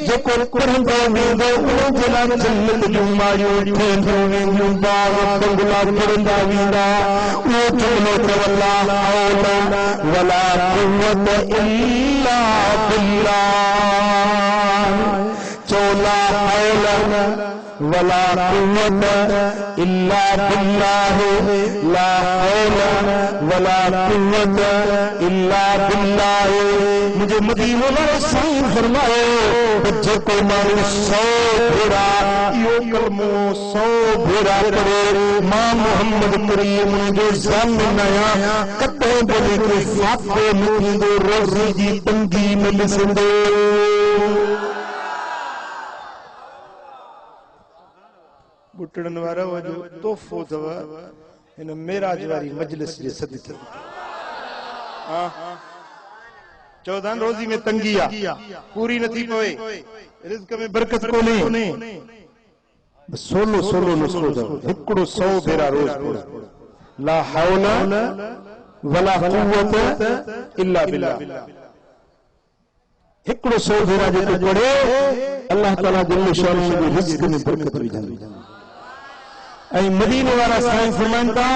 जेको पढ़ंदो वेंदो उन जे लाइ जन्नत जूं मायूं ठहंदियूं वेंदियूं बाग बंगला पढ़ंदा वेंदा उहो जुमलो त ला हौला वला कुव्वत इल्ला बिल्लाह चौला हौला वला कुव्वत इल्ला बिल्लाह ला हौला वला कुव्वत इल्ला बिल्लाह मुझे मदीने वाले साईं फरमायो जेको माण्हू 100 भेरा इहो कलमो 100 भेरा करे मां मोहम्मद करीम जो ज़ामिन आहियां कॾहिं बि के फाको न थींदो रोज़ी जी तंगी न ॾिसंदो ॿुटड़नि वारो जो तोहफ़ो अथव हिन मेराज वारी मजलिस जे सदिक़े चौधान रोज़ी में तंगी आ पूरी नथी पवे रिज़्क़ में बरकत कोने 16 नुस्खो अथव हिकिड़ो 100 भेरा रोज़ पढ़ो ला हौला वला कुव्वत इल्ला बिल्लाह हिकिड़ो 100 भेरा जेको पढ़े अल्लाह ताला जल्ल शान जे रिज़्क़ में बरकत विझंदो ऐं मदीने वारा साईं फरमाइनि था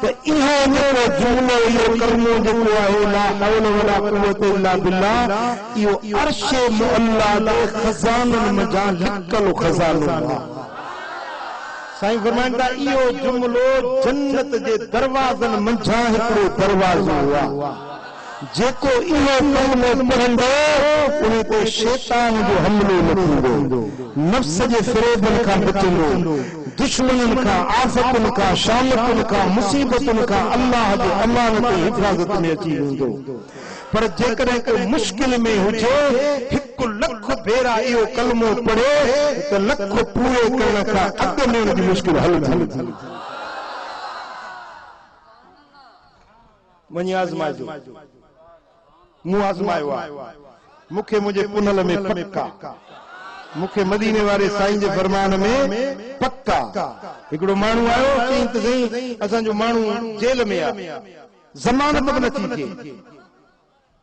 त इहो जेको जुमलो इहो कलमो जेको आहे ला हौला वला कुव्वत इल्ला बिल्लाह इहो अर्श मुअल्ला जे खज़ाननि मंझां लिकल खज़ानो आहे साईं फरमाइनि था इहो जुमलो जन्नत जे दरवाज़नि मंझां हिकिड़ो दरवाज़ो आहे जेको इहो कलमो पढ़ंदो उन ते शैतान जो हमलो न थींदो नफ्स जे फ़रेबनि खां बचंदो दुश्मनन का आफतन का शामतन का मुसीबतन का अल्लाह जे अमान ते हिफाज़त में अची वेंदो पर जेकॾहिं को मुश्किल में हुजे 1 लख भेरा इहो कलमो पढ़े त लख पूरो करण खां अॻु में उन जी मुश्किल हल थी वञी आज़माइजो मूं आज़मायो आहे मूंखे मुंहिंजे पुनल में पक्का मुखे मदीने वारे साईं जे फरमान में पक्का हिकिड़ो माण्हू आयो चई त सही असांजो माण्हू जेल में आहे ज़मानत बि नथी थिए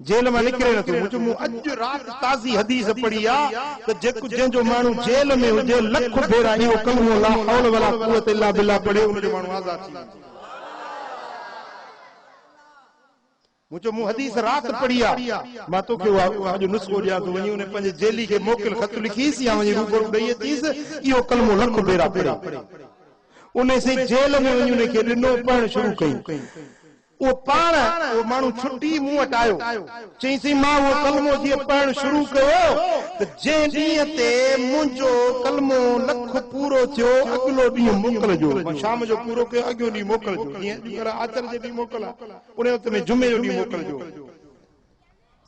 जेल मां निकिरे नथो मूं अॼु राति ताज़ी हदीस पढ़ी आहे त जेको जंहिंजो माण्हू जेल में हुजे लख भेरा इहो कलमो ला हौला वला कुव्वत इल्ला बिल्लाह पढ़े उनजो माण्हू आज़ाद थी वेंदो मुझे मु हदीस रात पढ़ी आ मां तो के जो नुस्खो दिया तो वनी उन्हें पंजे जेली के मोकल खत लिखीस या वनी रूबरू दई तीस इहो कलमो लख भेरा पढ़े उन्हें से जेल में वनी उन्हें के ॾिनो पढ़ण शुरू कई वो पाण वो माण्हू छुट्टी मूं वटि आयो चई सी मां वो कलमो जीअं पढ़ण शुरू कयो त जंहिं ॾींहं ते मुंहिंजो कलमो लख पूरो थियो अॻिलो ॾींहुं मोकिलजो शाम जो पूरो कयो अॻियो ॾींहुं मोकिलजो जीअं आचर जे ॾींहुं मोकिल उन वक़्त में जुमे जो ॾींहुं मोकिलजो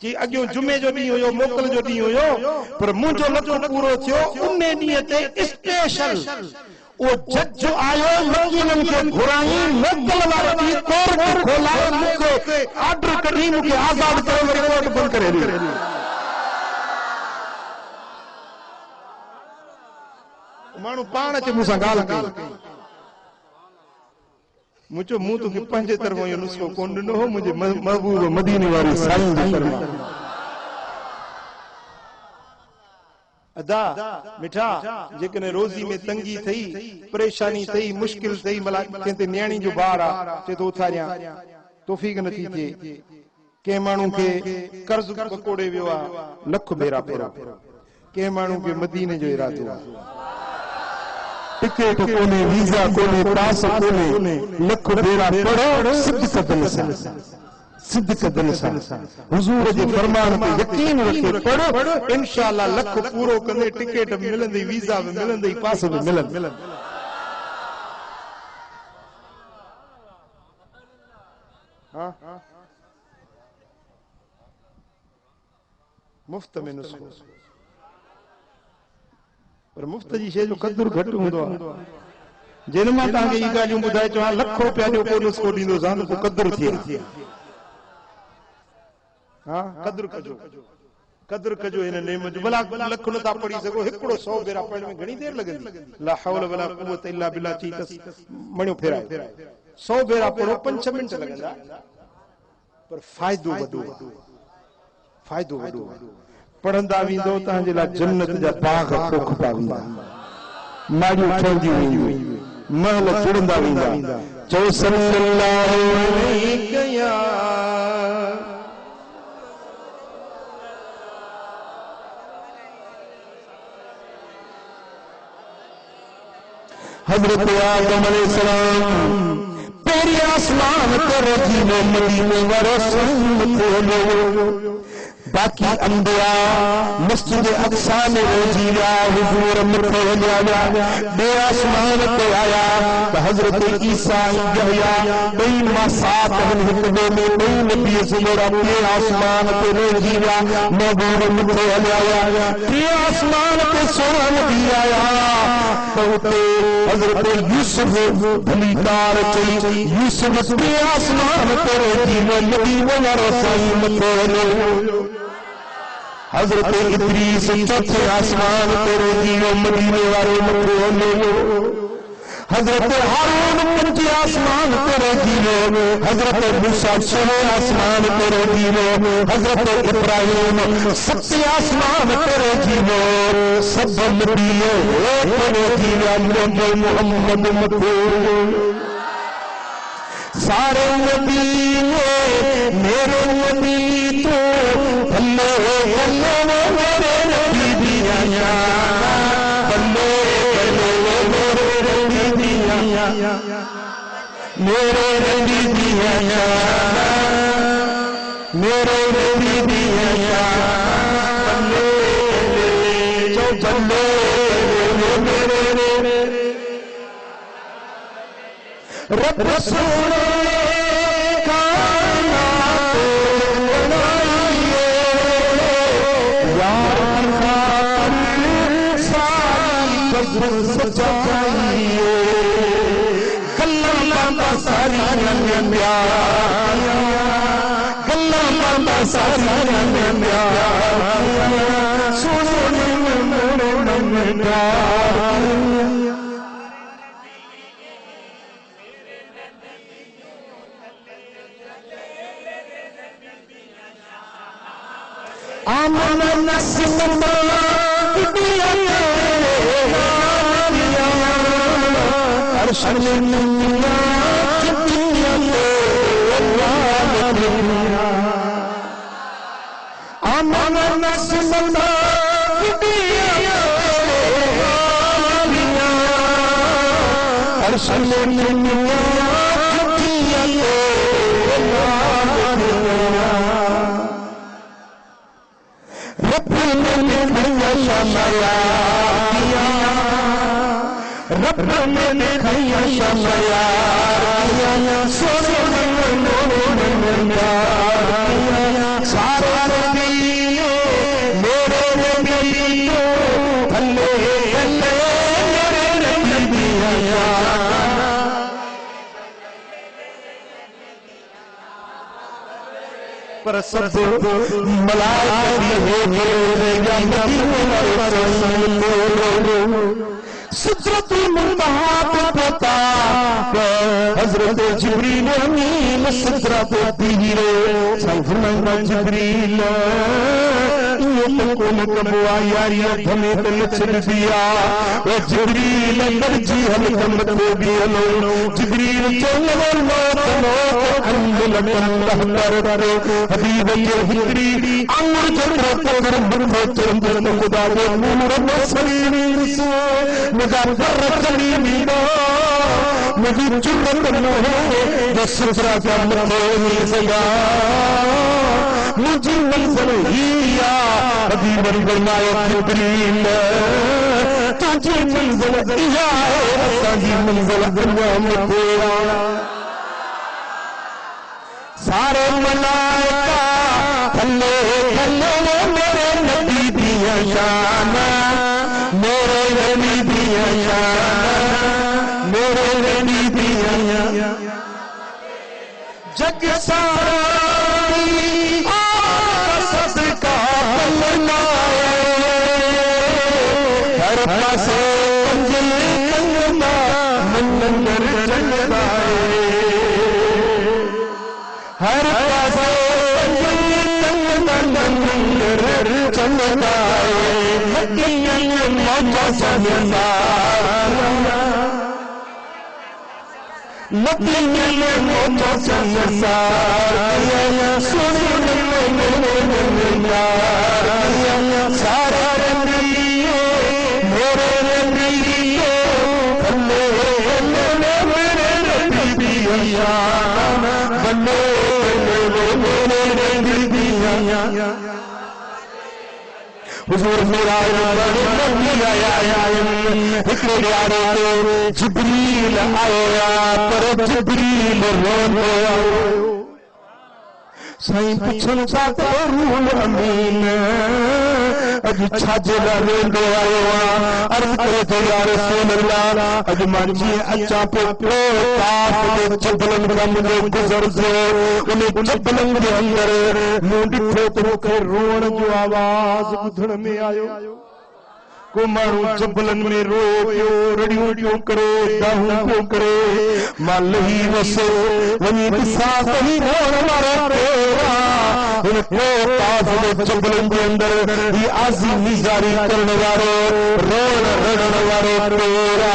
कि अॻियो जुमे जो ॾींहुं हुयो मोकिल जो ॾींहुं हुयो पर मुंहिंजो लख पूरो थियो उन ॾींहं ते स्पेशल वो जज आयो मकीनन के घुराई मोकल वारो दी कोर्ट खोलाए मुके ऑर्डर करी मुके आजाद करे वरी कोर्ट बंद करे दी माण्हू पाण चे मूंसां ॻाल्हि कई मुंहिंजो मूं तोखे पंहिंजे तरफ़ां इहो नुस्ख़ो कोन ॾिनो हो मुंहिंजे महबूब मदीने वारे साईं जी फरमान अदा मिठा जेकॾहिं रोज़ी में तंगी थई परेशानी थई मुश्किल थई मला कंहिं ते न्याणी जो ॿार आहे चए थो उथारियां तौफ़ीक नथी थिए कंहिं माण्हू खे कर्ज़ पकोड़े वियो आहे लख भेरा पढ़ो कंहिं माण्हू खे मदीने जो इरादो आहे टिकट कोने वीज़ा कोने पास कोने लख भेरा पढ़ो सिद्ध कदम सां हुजूर जे फरमान ते यकीन रखे पढ़ो इंशाअल्लाह लख पूरो कंदे टिकट मिलंदी वीज़ा भी मिलंदी पास भी मिलंदी हां मुफ्त में नुस्खो पर मुफ्त जी शइ जो क़दुर घटि हूंदो आहे जिन मां तव्हांखे ई ॻाल्हियूं ॿुधाए चवां लख रुपया जो को नुस्खो ॾींदोसां त पोइ क़दुर थिए हाँ कदर कजो कदर कजो इन नेमत जो भला लख न था पढ़ी सको एकड़ो 100 बेरा पढ़ण में घणी देर लगंदी ला हौल वला कुव्वत इल्ला बिल्लाह ची तस मणियो फेराए 100 बेरा पढ़ो 5 मिनट लगंदा पर फायदो वडो पढ़ंदा वेंदो तव्हांजे लाइ जन्नत जा बाग पोखता वेंदा माड़ियूं ठहंदियूं वेंदियूं महल जुड़ंदा वेंदा चओ सल्लल्लाहु अलैहि या हजरत आदम अलैहिस्सलाम पेरी आसमान ते रोजी में मदीने वारो संग खोलो बाकी अंबिया मस्जिद अक्सा में रोजी या हुजूर मथे वञा बे आसमान ते आया तो हजरत ईसा यहया बई मां साथ हन हिकदे में बई नबी सुमरा बे आसमान ते रोजी या महबूब मथे वञा बे आसमान ते सोना नबी आया तो हजरत यूसुफ भली कार चई यूसुफ बे आसमान ते रोजी में नबी वारो संग मथे वञो हजरत इदरीस चौथे आसमान ते रोजी मदीने वाले मथे वञो हजरत हारून पंजे आसमान ते रोजी हजरत मूसा छहे आसमान ते रोजी हजरत इब्राहिम सते आसमान ते रोजी सब नबी रोजी मोहम्मद मथे सारे नबी मेरे नबी तो भले भले मेरे नबी दिया भले भले मेरे नबी दिया मेरे नबी दिया मेरे नबी दिया भले जो भले मेरे रब सोने सजाइए गल्ला बाबा सारी गल्ला बाबा सारी सोने आमन नस्मा रब ने खैया शमया सारे नबी मेरे नबी भले भले मेरे नबी पर सब मलाइका सिदरतुल मुंतहा पे पता हजरत जिब्रील अमीन सिदरत पीरे संफरमाया जिब्रील ये तो कोन कबुआ यारी धमे ते लचन दिया ओ जिब्रील मर्जी हम कम तो भी लो जिब्रील चल मौत अंदल अल्लाह करे हबीब के हिजरी अंगुर जरा पगर बंदो चंद्र खुदा के नूर मसली से मुजफ्फर कली मीरा मुझे चुप करना है जो सुसरा का मथे सया मुझे मंजिल हिया अभी बड़ी बनाए जिब्रील तुझे मंजिल दिया ताजी मंजिल दुनिया में तेरा सारे मलाइका थल्ले थल्ले मेरे नबी दिया शान मेरे नबी दिया शान मेरे नबी दिया जग सारी सदका हर पासे कंजला मंदिर चलदा है हर पासे कंजला मंदिर चलदा है मक्कियां मौजा संसार मक्कियां मौजा संसार सुन सारा रंगियो मेरे रंगियो बल्ले मेरे रंगिया बल्ले मेरे रंगिया हुजूर मेरा आया जिब्रील आया पर जिब्रील रोने साईं पुछन सा रूल अमीन अज छाजे ला वेंदो आयो अर्ज करे तो या रसूल अल्लाह अज मांजी अचा पे ताफ दे जबलन का मुझे गुजर जो उन जबलन के अंदर मूं डिठो तो मूंखे रोण जो आवाज ॿुधण में आयो को माण्हू जबलन में रोए पियो रड़ियूं पियो करे दाहूं पियो करे मां लही वसे वञी ॾिसां सही रोण वारो हुन को ताफ दे जबलन के अंदर ही आज़ीमी जारी करण वारो रोण रड़ण वारो पेरा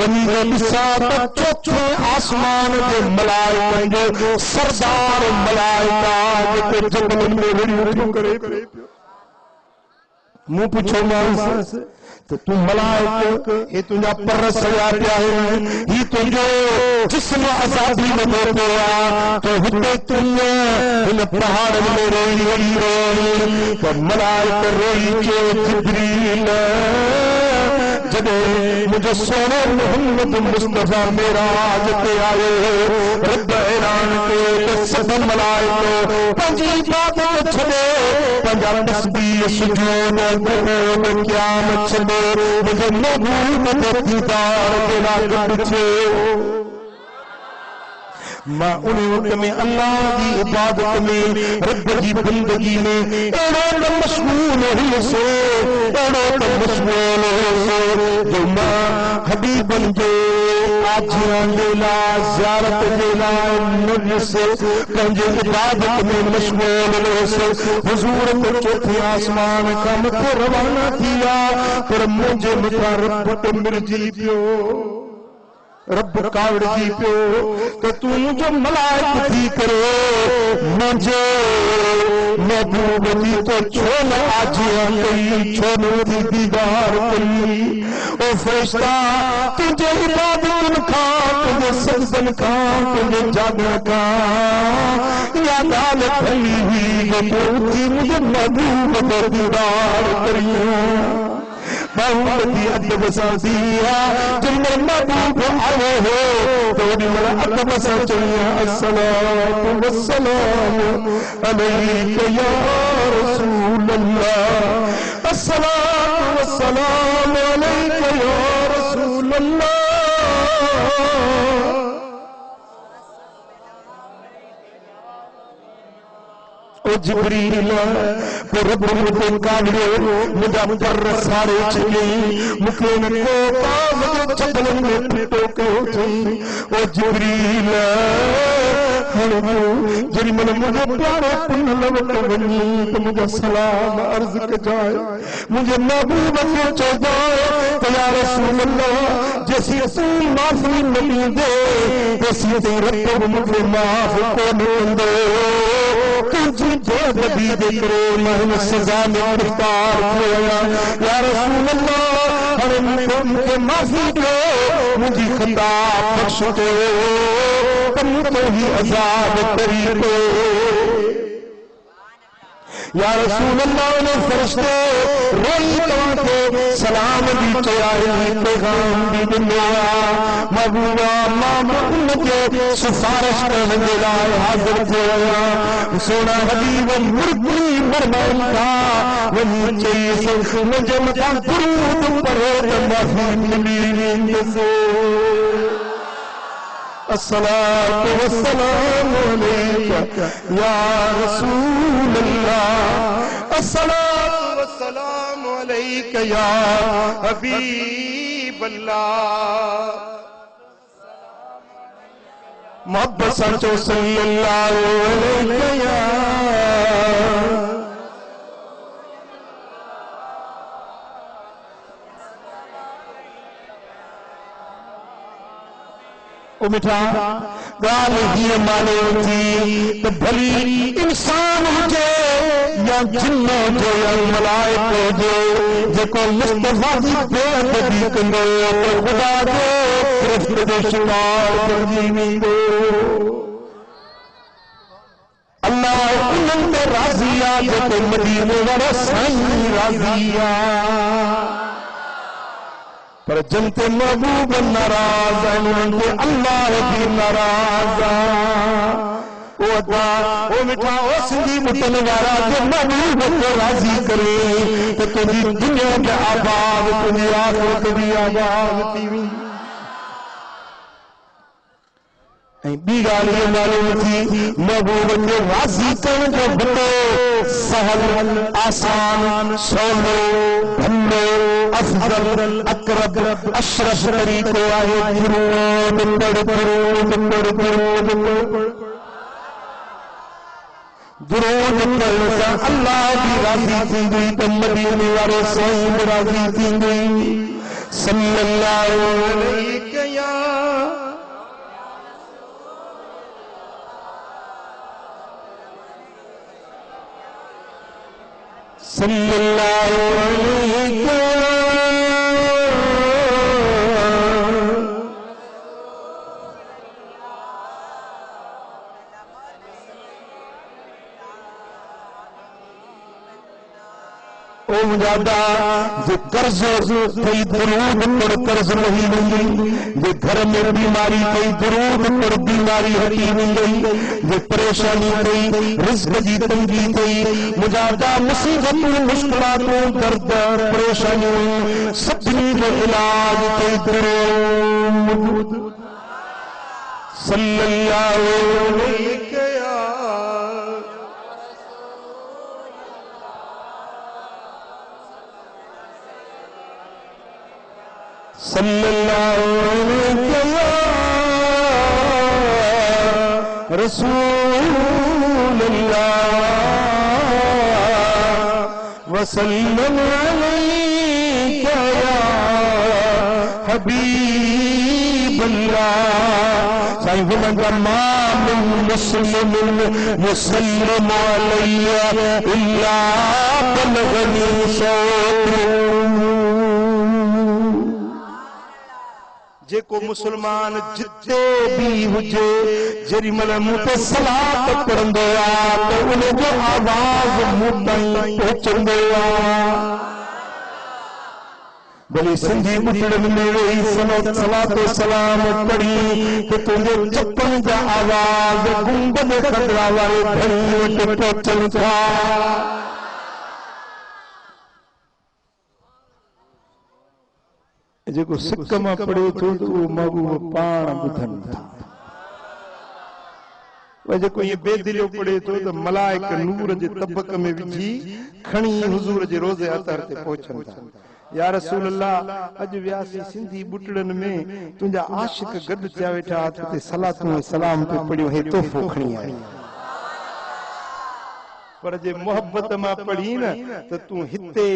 वञी ॾिसां त चोथे आसमान जे मलाइकनि जो सरदार मलाइका जेके जबलन में रड़ियूं पियो करे मुंह पुछो मांस तो तू मलाइक ये तुझा पर सया पिया ही तुझो जिस्म आजादी में देते तो हुते तुझे इन पहाड़ में रोई तो मलाइक रोई के जिब्रील जब मुझे सोने मोहम्मद मुस्तफा मेराज पे आए रब ऐलान के सब मलाइक पंजी बात छड़े पंजा तस्बीह सुजूद क़यामत छड़े मुझे महबूब के दीदार के लागत छे मां उन वक्त में अल्लाह की इबादत में रब की बंदगी में एड़ो मशगूल हुई से एड़ो मशगूल से जो मां हबीबन के आजियां लेला ज़ियारत लेला नबी से पंजे इबादत में मशगूल से हुजूर को चौथे आसमान का मथे रवाना किया पर मुझे मथा रब तो मिर्जी पियो रब कावड़ जी पियो तो तू जो मलाइक थी करे मुझे महबूब जी तो छोन आजियां कई छोन दी दीदार कई ओ फरिश्ता तुझे इबादत का तुझे सजदन का तुझे जागन का या गाल खली हुई तो मुझे महबूब को दीदार करियो बहुमती अदब साजिया जिन्ने महबूब आए हो तो मेरा अदब सचिया अस्सलातु वस्सलाम अलैका या रसूल अल्लाह अस्सलातु वस्सलाम अलैका या रसूल अल्लाह ओ जिब्रील को रब मुझे काढ़ियो मुझा पर सारे चली मुखे न को काज जबलन में पिटो को थी ओ जिब्रील जरी मन मुझे प्यारे पुन लवट वनी तो मुझे सलाम अर्ज के जाए मुझे महबूब को चौदाए तो या रसूल अल्लाह जैसी रसूल माफी मिली दे जैसी रब मुझे माफ को नहीं दे तुझी नबी दे करे महन सजा में गिरफ्तार किया या रसूल अल्लाह हमें मुझे माफी दो मुझे खता बख्श दो तुम तो ही अजाब करी दो या रसूल अल्लाह ने फरिश्ते रोई तवाके सलाम दी चयाई पैगाम दी दुनिया महबूबा मामून के सिफारिश करने के लिए हाजिर होया सोना हबीब मुर्गी मरमान का वही चीज़ मुझे मकान दुरूद पढ़े तो माफी मिली से अस्सलातु वस्सलामु अलैका या रसूल अल्लाह अस्सलातु वस्सलामु अलैका या हबीब अल्लाह। मोहब्बत सचो सल्लल्लाहु अलैहि या ओ मिठा गाल ही माने थी तो भली इंसान हुजे या जिन्न हुजे या मलाइक हुजे जेको मुस्तफा जी बेअदबी कंदो तो खुदा जो गिरफ्त दे शिकार बणजी वेंदो। अल्लाह उन्हनि ते राज़ी आहे जेको मदीने वारो साईं राज़ी आहे। पर जनते महबूब नाराज आहिनि, अल्लाह भी नाराज आहे। ओ मिठा ओ सिंधी मुटन वारा जो महबूब को राज़ी करे तो तुंहिंजी दुनिया में आबाद, तुंहिंजी आख़िरत भी आबाद थी वेंदी। ॿी ॻाल्हि इहा मालूम थी महबूब खे राज़ी करण जो बड़ो सहल, आसान, सवलो, भलो, अफज़ल, अकरब, अशरफ तरीक़ो आहे दुरूद पढ़ण सां अल्लाह भी राज़ी थींदी त मदीने वारो साईं बि राज़ी थींदी। सल्लल्लाहु अलैहि या सल्लल्लाहु अलैहि ओ मुजादा जे कर्ज कई दुरूद पर कर्ज नहीं मिली, जे घर में बीमारी कई दुरूद पर बीमारी हटी वेंदी, जे परेशानी कई रिज़्क़ जी तंगी कई मुजादा मुसीबतूं मुश्किलातूं दर्द परेशानियूं सभिनी जो इलाज कई दुरूद सल्लल्लाहु अलैहि सल्लल्लाहु अलैहि रसूलुल्लाह वसल्लम अलैका या हबीबल्लाह। साईं फरमाता मामिन मुस्लिमिन युसल्लिमु अलैया इल्ला बलगनी सौतु। जेको मुसलमान जिते भी हुजे जेरी मल मुंह ते सलात पढ़ंदो आहे तो उन जो आवाज़ मुंह ताईं पहुचंदो आहे। भली सिंधी बुटड़नि में वेही सलात सलाम पढ़ी तो तुंहिंजे चपन जा आवाज़ गुंबद खतरा वारे घड़ी वटि पहुचनि था। जेको सिक मां पढ़े थो तो उहो महबूब पाण ॿुधनि था। जेको ये बेदिलो पढ़े थो तो मलाइक नूर जे तबक में विझी खणी हुजूर जे रोज़े अतर ते पहुचनि था। या रसूल अल्लाह अज व्यासी सिंधी बुटड़न में तुंहिंजा आशिक गॾु थिया वेठा ते सलातूं सलाम पे पढ़ियो हे तोहफ़ो खणी आया। पर जे मोहब्बत मां पढ़ी न तो तू हिते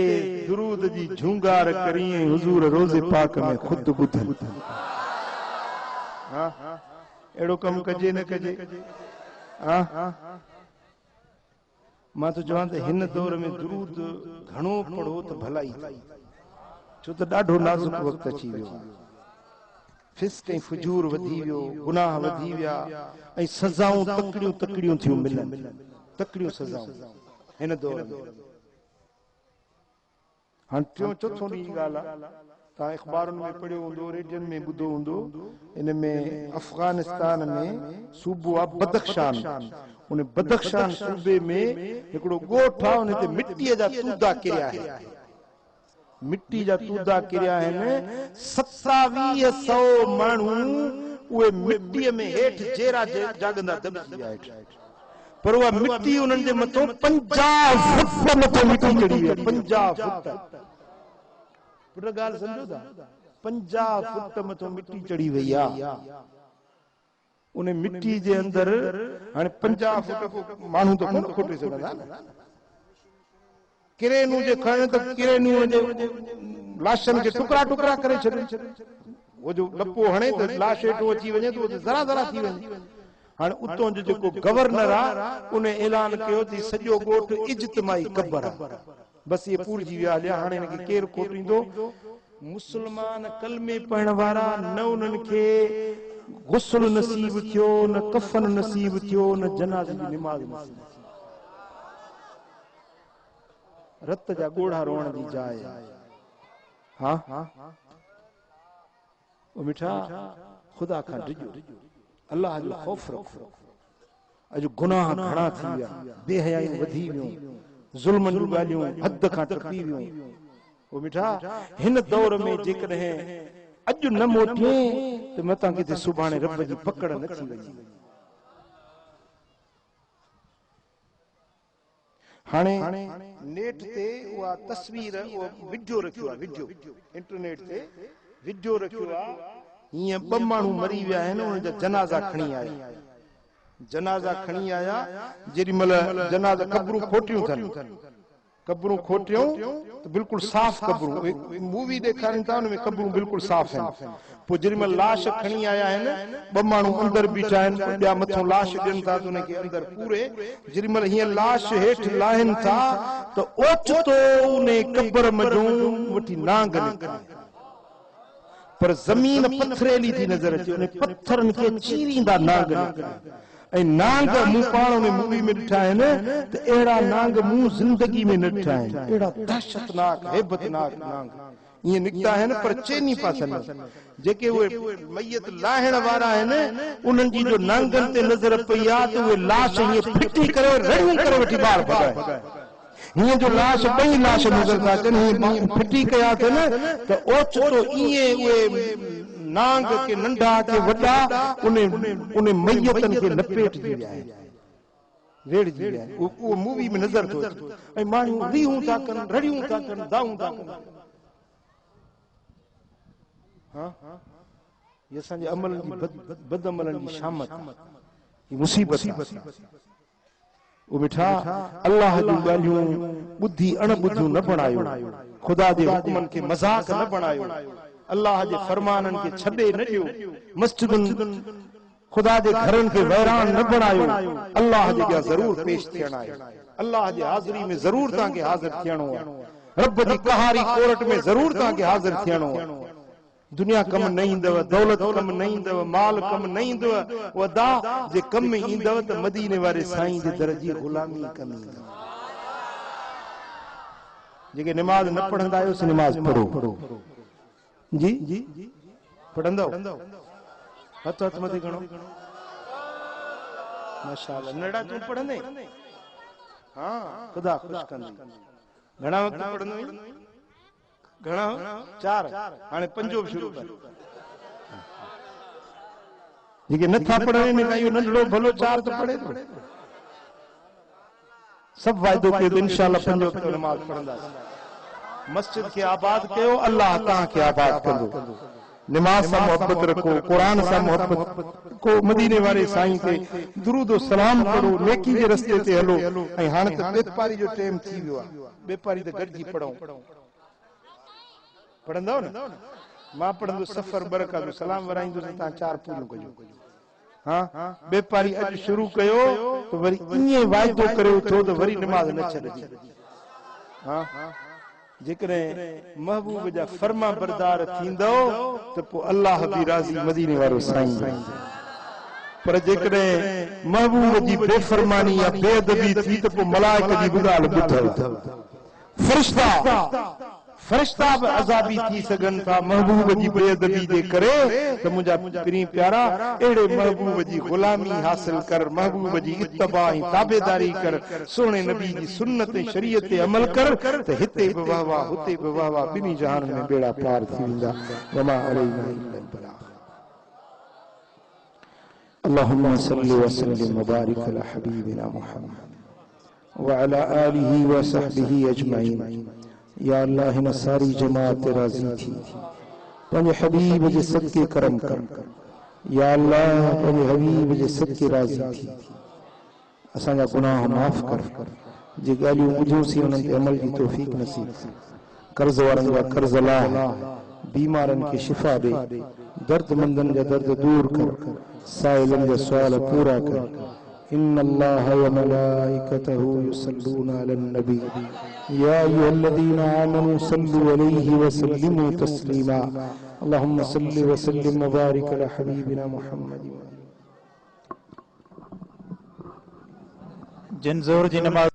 दुरूद जी झूंगार करी हुजूर रोज़े पाक में खुद ॿुधनि। हां एड़ो कम कजे न कजे। हां मां तो चवां त हिन दौर में दुरूद घणो पढ़ो तो भलाई छो तो ॾाढो नाज़ुक वक्त अची वियो। फिस्क ऐं फुजूर वधी वियो, गुनाह वधी विया ऐं सज़ाऊं तकड़ियूं तकड़ियूं थियूं मिलनि, तकड़ियूं सज़ाऊं हिन दौर में। हाणे टियों चौथों ॾींहुं ॻाल्हि आहे तव्हां अख़बारुनि में पढ़ियो हूंदो, रेडियोनि में ॿुधो हूंदो, इन में अफ़गानिस्तान में सूबो आहे बदख्शान। उन बदख्शान सूबे में हिकिड़ो ॻोठु आहे, उन ते मिटीअ जा तूदा किरिया आहिनि, मिट्टी जा तूदा किरिया आहिनि। 2700 माण्हू उहे मिट्टीअ में हेठि जेरा जाॻंदा दॿजी विया हेठि। पर उहा मिट्टी उन्हनि जे मथां 50 फुट मथां मिट्टी चढ़ी वई, 50 फुट। पुट ॻाल्हि सम्झो था 50 फुट मथो मिट्टी चढ़ी वई आहे उन मिट्टी जे अंदर हाणे 50 फुट माण्हू त कोन खोटे सघंदा न किरेनू जे खण त किरेनू जे लाशनि खे टुकड़ा टुकड़ा करे छॾे वो जो लपो हणे त लाश हेठो अची वञे तो ज़रा ज़रा थी वञे हाणे उतो जो जेको गवर्नर आहे उन ऐलान कयो थी सॼो ॻोठ इज्तिमाई क़बर आहे बस ये पूरजी विया हलिया हाणे इनखे केरु खोटींदो मुस्लमान कलमे पढ़ण वारा न उन्हनि खे गुस्ल नसीब थियो न कफन नसीब थियो न जनाज़े जी निमाज़ नसीब रत जा ॻोढ़ा रोअण जी जाइ हाँ ओ मिठा खुदा खां डिॼो अल्लाह जो ख़ौफ़ रखो अॼु गुनाह घणा थी विया बेहयायूं वधी वियूं ज़ुल्मनि जूं ॻाल्हियूं हद खां टपी वियूं ओ मिठा हिन दौर में जेकॾहिं अॼु न मोटिए त मतां किथे सुभाणे रब जी पकड़ न थी वञे हाणे नेट ते उहा तस्वीर उहा वीडियो रखियो आहे वीडियो इंटरनेट ते वीडियो रखियो आहे हीअं 2 माण्हू मरी विया आहिनि उन्हनि जा जनाज़ा खणी आया जेॾी महिल जनाज़ा कब्रूं खोटियूं त बिल्कुलु साफ़ कब्रूं मूवी ॾेखारनि था उनमें कब्रूं बिल्कुलु साफ़ आहिनि पोइ जेॾी महिल लाश खणी आया आहिनि 2 माण्हू अंदरि बीठा आहिनि ॿिया मथां लाश ॾियनि था त उनखे अंदरि पूरे जेॾी महिल हीअं लाश हेठि लाहिनि था त ओचितो उन कब्र मजूं वठी नांग निकिरे पर ज़मीन पथरेली थी नज़र अचे उन पत्थरनि खे चीरींदा नांग निकिरे ऐं नांग मूं पाण में मूवी में ॾिठा आहिनि त अहिड़ा नांग मूं ज़िंदगी में न ॾिठा आहिनि अहिड़ा दहशतनाक हेबतनाक नांग ईअं निकिता आहिनि पर चइनी पासनि जेके उहे मैयत लाहिण वारा आहिनि उन्हनि जी जो नांगनि ते नज़र पई आहे त उहे लाश हीअं फिटी करे रड़ियूं करे वठी ॿाहिरि भॻाए हीअं जो लाश 2 लाश नज़र था अचनि हीअं फिटी कया अथनि त ओचितो ईअं उहे नांग के नंढा के वॾा उन मैयतनि खे लपेटजी विया आहिनि वेड़जी विया आहिनि उहो मूवी में नज़र थो अचे ऐं माण्हू रीहूं था कनि रड़ियूं था कनि दाऊं था कनि हाँ ये असांजे अमलनि जी बदअमलनि जी शामत आहे मुसीबत आहे ओ मिठा अल्लाह जूं ॻाल्हियूं ॿुधी अणॿुधियूं न बणायो ख़ुदा जे हुक्मनि खे मज़ाक न बणायो अल्लाह जे फरमाननि खे छॾे न ॾियो मस्जिदुनि ख़ुदा जे घरनि खे वैरान न बणायो अल्लाह जे अॻियां ज़रूर पेश थियणो आहे अल्लाह जी हाज़िरी में ज़रूर तव्हांखे हाज़िर थियणो आहे रब जी कहारी कोर्ट में ज़रूर तव्हांखे हाज़िर थियणो आहे दुनिया कम न ईंदव दौलत कम न ईंदव माल कम न ईंदव वदा जे कम में ईंदव त मदीने वारे साईं जे दर जी ग़ुलामी कम ईंदव जेके निमाज़ न पढ़ंदा आहियो से निमाज़ पढ़ो जी पढ़ंदव हथ मथे खणो माशाअल्लाह नड़ा तूं पढ़ंदे हाँ खुदा खुश कंदी घणा वक्त पढ़ंदो घणा 4 हाणे 5 शुरू कर जेके नथा पढ़नि ने काई नंढड़ो भलो 4 तो पढ़े तो सब वायदो कयो इंशाअल्लाह 5 वक्त नमाज पढ़ंदासीं मस्जिद के आबाद कयो अल्लाह तव्हां खे आबाद कंदो नमाज सां मोहब्बत रखो कुरान सां मोहब्बत को मदीने वारे साईं ते दुरूद सलाम पढ़ो नेकी जे रस्ते ते हलो ऐं हाणे त बेपारी जो टाइम थी वियो आहे बेपारी त गॾिजी पढ़ो पढ़ंदव न मां पढ़ंदो सफ़र बरकत सलाम वराईंदो तव्हां 4 पूरियूं कजो हाँ बेपारी अॼु शुरू कयो त वरी ईअं वाइदो करियो थो त वरी नमाज़ न छॾिजे हाँ जेकॾहिं महबूब जा फर्मा बरदार थींदो त पोइ अल्लाह बि राज़ी मदीने वारो साईं पर जेकॾहिं महबूब जी बेफरमानी या बेअदबी थी त पोइ मलाइक जी बि ॻाल्हि ॿुधव फरिश्ता भी अज़ाबी थी सघनि था महबूब जी बेअदबी जे करे त मुंहिंजा प्री प्यारा अहिड़े महबूब जी ग़ुलामी हासिल कर महबूब जी इत्तबा ऐं ताबेदारी कर सोने नबी जी सुन्नत ऐं शरीयत ते अमल कर त हिते बि वाह हुते बि वाह ॿिन्ही जहान में बेड़ा पार थी वेंदा वमा अलैना इल्ला अल बलाग अल्लाहुम्मा सल्लि व सल्लिम व बारिक अला हबीबिना मुहम्मद व अला आलिहि व सहबिहि अजमईन या अल्लाह हिन सारी जमात राज़ी थी पंहिंजे हबीब जे सदके करम कर। या अल्लाह पंहिंजे हबीब जे सदके राज़ी थी असांजा गुनाह माफ़ कर। जे ॻाल्हियूं ॿुधियूंसीं उन्हनि ते अमल जी तौफ़ीक़ नसीब। कर्ज़ वारनि जा कर्ज़ लाह, बीमारनि खे शिफ़ा ॾे, दर्दमंदनि जा दर्द दूर कर, साइलनि जा सुवाल पूरा कर। इन्नल्लाह व मलाइकतहु युसल्लूना अलन नबी या अय्युहल्लज़ीना आमनू सल्लू अलैहि व सल्लिमू तस्लीमा। अल्लाहुम्मा सल्लि व सल्लिम व बारिक अला हबीबिना मुहम्मद। जिन ज़ोर जी नमाज